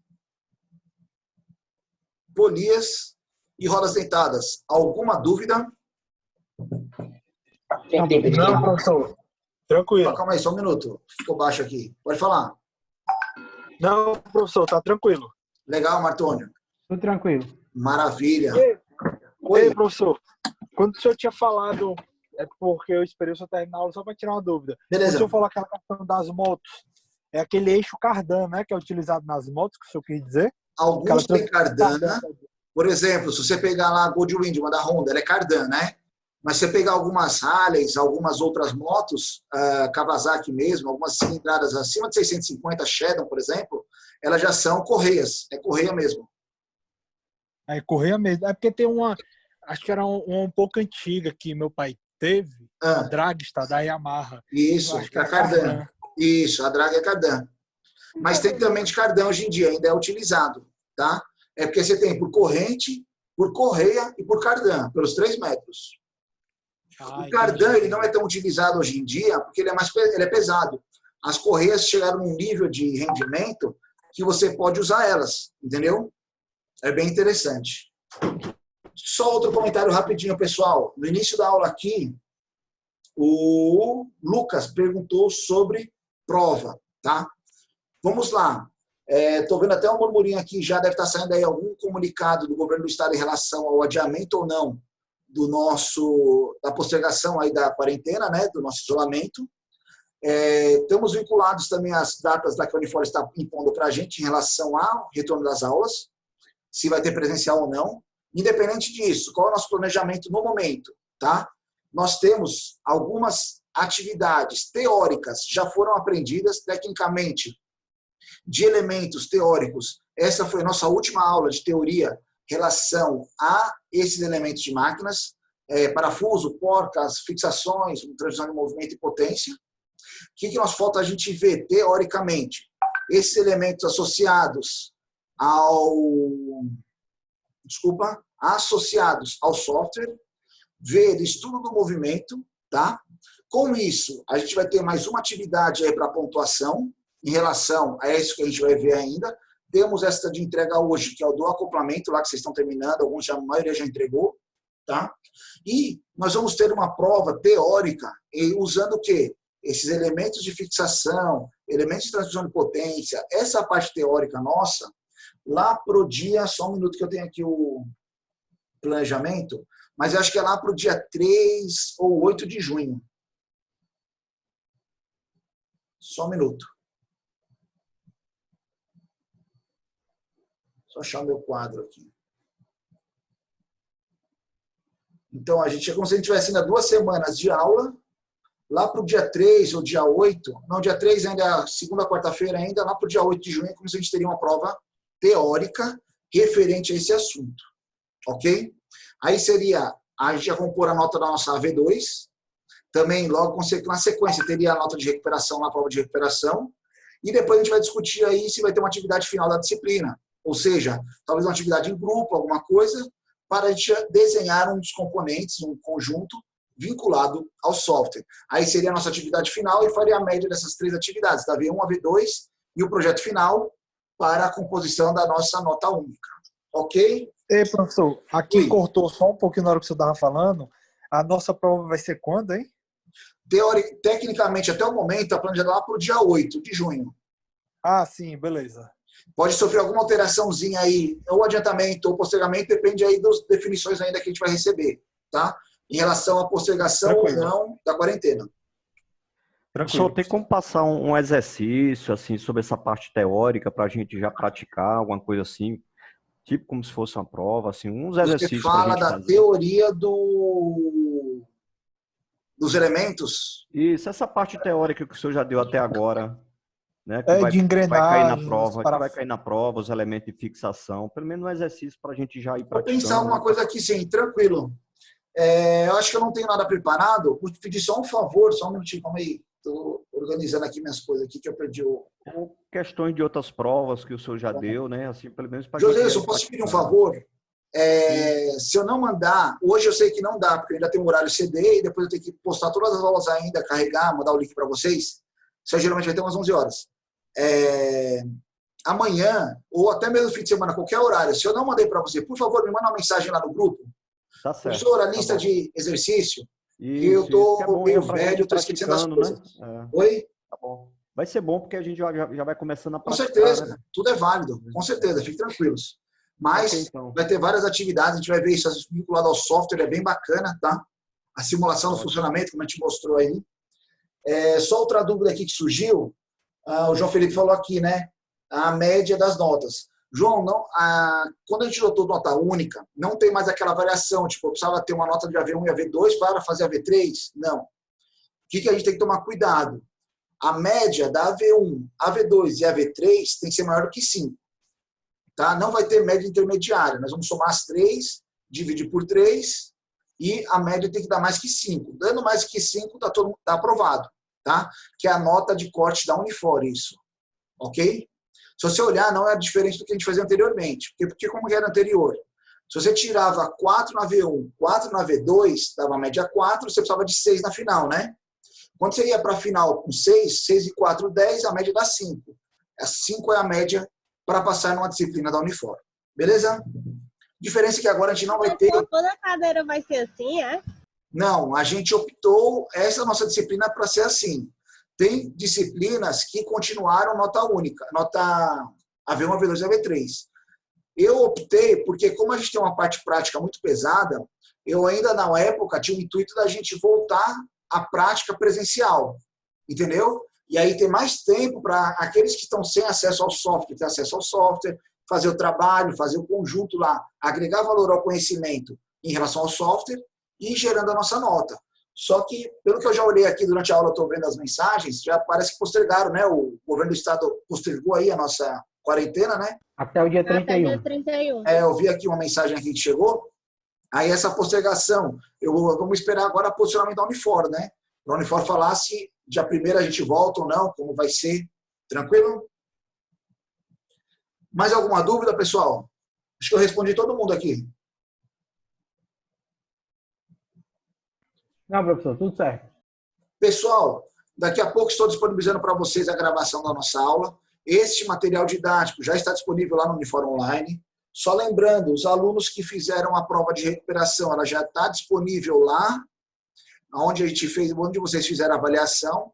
polias e rodas dentadas. Alguma dúvida? Não, professor. Tranquilo. Calma aí, só um minuto. Ficou baixo aqui. Pode falar. Não, professor, tá tranquilo. Legal, Martônio. Tudo tranquilo. Maravilha. Ei, professor, quando o senhor tinha falado, é porque eu esperei o senhor terminar a aula só para tirar uma dúvida. Beleza. Quando o senhor falou aquela questão das motos, é aquele eixo cardan, né, que é utilizado nas motos, que o senhor quis dizer? Alguns têm cardan. Por exemplo, se você pegar lá a Goldwind, uma da Honda, ela é cardan, né? Mas se você pegar algumas Harleys, algumas outras motos, Kawasaki mesmo, algumas cilindradas acima de 650, Shadow, por exemplo, elas já são correias. É correia mesmo. É correia mesmo. É porque tem uma, acho que era uma um pouco antiga que meu pai teve, a Dragster da Yamaha. Isso, acho que é cardan. Isso, a Drag é cardan. Mas tem também de cardan hoje em dia, ainda é utilizado, tá? É porque você tem por corrente, por correia e por cardan, pelos 3 metros. O cardan ele não é tão utilizado hoje em dia porque ele é pesado. As correias chegaram num nível de rendimento que você pode usar elas, entendeu? É bem interessante. Só outro comentário rapidinho, pessoal. No início da aula aqui, o Lucas perguntou sobre prova, tá? Vamos lá. Estou vendo até um murmurinho aqui, já deve estar saindo aí algum comunicado do governo do estado em relação ao adiamento ou não da postergação aí da quarentena, né, do nosso isolamento. Estamos vinculados também às datas da que a Unifor está impondo para a gente em relação ao retorno das aulas, se vai ter presencial ou não. Independente disso, qual é o nosso planejamento no momento, tá? Nós temos algumas atividades teóricas, já foram aprendidas tecnicamente, de elementos teóricos. Essa foi a nossa última aula de teoria em relação a esses elementos de máquinas. parafuso, porcas, fixações, transmissão de movimento e potência. O que nós falta a gente ver, teoricamente? Esses elementos associados associados ao software, ver estudo do movimento, tá? Com isso, a gente vai ter mais uma atividade aí para pontuação, em relação a isso que a gente vai ver ainda. Temos esta de entrega hoje, que é o do acoplamento, lá que vocês estão terminando, a maioria já entregou, tá? E nós vamos ter uma prova teórica, usando o quê? Esses elementos de fixação, elementos de transmissão de potência, essa parte teórica nossa, lá pro dia, só um minuto que eu tenho aqui o planejamento, mas eu acho que é lá pro dia 3 ou 8 de junho. Só um minuto. Só achar o meu quadro aqui. Então, a gente é como se a gente tivesse ainda 2 semanas de aula, lá para o dia 3 ou dia 8, não, dia 3 ainda é segunda, quarta-feira ainda, lá para o dia 8 de junho, é como se a gente teria uma prova teórica referente a esse assunto. Ok? Aí seria, a gente ia compor a nota da nossa AV2, também logo na sequência teria a nota de recuperação, a prova de recuperação, e depois a gente vai discutir aí se vai ter uma atividade final da disciplina, ou seja, talvez uma atividade em grupo, alguma coisa, para a gente desenhar um dos componentes, um conjunto vinculado ao software. Aí seria a nossa atividade final e faria a média dessas 3 atividades, da V1 a V2 e o projeto final para a composição da nossa nota única. Ok? Ei, professor, aqui Oi. cortou só um pouquinho na hora que você estava falando. A nossa prova vai ser quando, hein? Tecnicamente, até o momento, está planejada lá para o dia 8 de junho. Ah, sim, beleza. Pode sofrer alguma alteraçãozinha aí, ou adiantamento ou postergamento, depende aí das definições ainda que a gente vai receber, tá? Em relação à postergação ou não da quarentena. Só tem como passar um exercício assim sobre essa parte teórica para a gente já praticar alguma coisa assim, tipo como se fosse uma prova, assim, uns exercícios. Você fala da fazer. Teoria dos elementos? Isso, essa parte teórica que o senhor já deu até agora, né? Que de engrenagem. Vai cair na prova, os elementos de fixação, pelo menos um exercício para a gente já ir praticando. Vou pensar uma coisa aqui, sim, tranquilo. Eu acho que eu não tenho nada preparado. Vou te pedir só um favor, só um minutinho, calma aí. Estou organizando aqui minhas coisas aqui que eu perdi o... Ou questões de outras provas que o senhor já deu, né? Assim, pelo menos para José, eu posso te pedir um favor? Se eu não mandar, hoje eu sei que não dá, porque ainda tem um horário CD e depois eu tenho que postar todas as aulas ainda, carregar, mandar o link para vocês. Isso aí, geralmente vai ter umas 11 horas. Amanhã, ou até mesmo no fim de semana, qualquer horário, se eu não mandei para você, por favor, me manda uma mensagem lá no grupo. Tá certo. Professor, a lista de exercício, Isso, que eu tô é bom, meio velho, eu tô esquecendo as coisas. Né? Oi? Tá bom. Vai ser bom porque a gente já vai começando a Com praticar. certeza, né? tudo é válido, com certeza, fiquem tranquilos. Mas Ok, então. vai ter várias atividades, a gente vai ver isso vinculado ao software, é bem bacana, tá? A simulação do funcionamento, como a gente mostrou aí. Só outra dúvida aqui que surgiu, o João Felipe falou aqui, né? A média das notas. João, quando a gente adotou nota única, não tem mais aquela variação, tipo, eu precisava ter uma nota de AV1 e AV2 para fazer AV3? Não. O que a gente tem que tomar cuidado? A média da AV1, AV2 e AV3 tem que ser maior do que 5. Tá? Não vai ter média intermediária. Nós vamos somar as 3, dividir por 3 e a média tem que dar mais que 5. Dando mais que 5, tá aprovado. Tá? Que é a nota de corte da Unifor, isso. Ok? Se você olhar, não é diferente do que a gente fazia anteriormente. Porque como era anterior? Se você tirava 4 na V1, 4 na V2, dava média 4, você precisava de 6 na final, né? Quando você ia para a final com 6, 6 e 4, 10, a média dá 5. 5 é a média para passar numa disciplina da Unifor. Beleza? Diferença é que agora a gente não vai ter... Toda cadeira vai ser assim, é? Não, a gente optou essa nossa disciplina para ser assim. Tem disciplinas que continuaram nota única, nota AV1, AV2 e AV3. Eu optei porque, como a gente tem uma parte prática muito pesada, eu ainda, na época, tinha o intuito da gente voltar à prática presencial, entendeu? E aí ter mais tempo para aqueles que estão sem acesso ao software, ter acesso ao software, fazer o trabalho, fazer o conjunto lá, agregar valor ao conhecimento em relação ao software e ir gerando a nossa nota. Só que, pelo que eu já olhei aqui durante a aula, estou vendo as mensagens, já parece que postergaram, né? O governo do estado postergou aí a nossa quarentena, né? Até o dia 31. Até dia 31. Eu vi aqui uma mensagem aqui que chegou. Aí essa postergação, vamos esperar agora o posicionamento da Unifor, né? Para a Unifor falar se dia 1º a gente volta ou não, como vai ser. Tranquilo? Mais alguma dúvida, pessoal? Acho que eu respondi todo mundo aqui. Não, professor, tudo certo. Pessoal, daqui a pouco estou disponibilizando para vocês a gravação da nossa aula. Este material didático já está disponível lá no Unifor Online. Só lembrando, os alunos que fizeram a prova de recuperação, ela já está disponível lá, onde a gente fez, onde vocês fizeram a avaliação.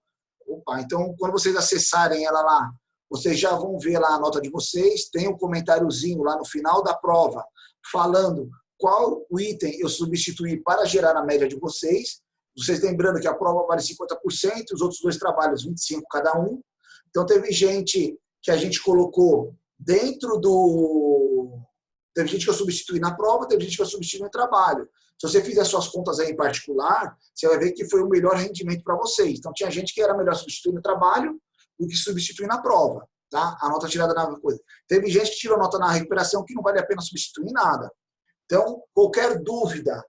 Opa, então, quando vocês acessarem ela lá, vocês já vão ver lá a nota de vocês. Tem um comentáriozinho lá no final da prova, falando qual o item eu substituí para gerar a média de vocês. Vocês lembrando que a prova vale 50%, os outros 2 trabalhos 25% cada um. Então, teve gente que a gente colocou dentro do... Teve gente que eu substituí na prova, teve gente que eu substituí no trabalho. Se você fizer suas contas aí em particular, você vai ver que foi o melhor rendimento para vocês. Então, tinha gente que era melhor substituir no trabalho do que substituir na prova. Tá? A nota tirada na coisa. Teve gente que tirou nota na recuperação que não vale a pena substituir nada. Então, qualquer dúvida,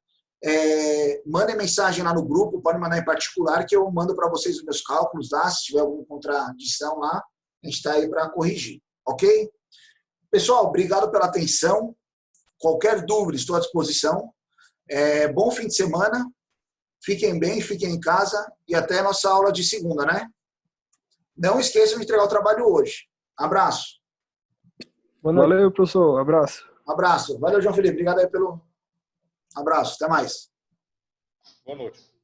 mandem mensagem lá no grupo, pode mandar em particular, que eu mando para vocês os meus cálculos, tá? Se tiver alguma contradição lá, a gente está aí para corrigir, ok? Pessoal, obrigado pela atenção. Qualquer dúvida, estou à disposição. Bom fim de semana. Fiquem bem, fiquem em casa e até a nossa aula de segunda, né? Não esqueçam de entregar o trabalho hoje. Abraço. Valeu, professor. Abraço. Abraço. Valeu, João Felipe. Obrigado aí pelo abraço. Até mais. Boa noite.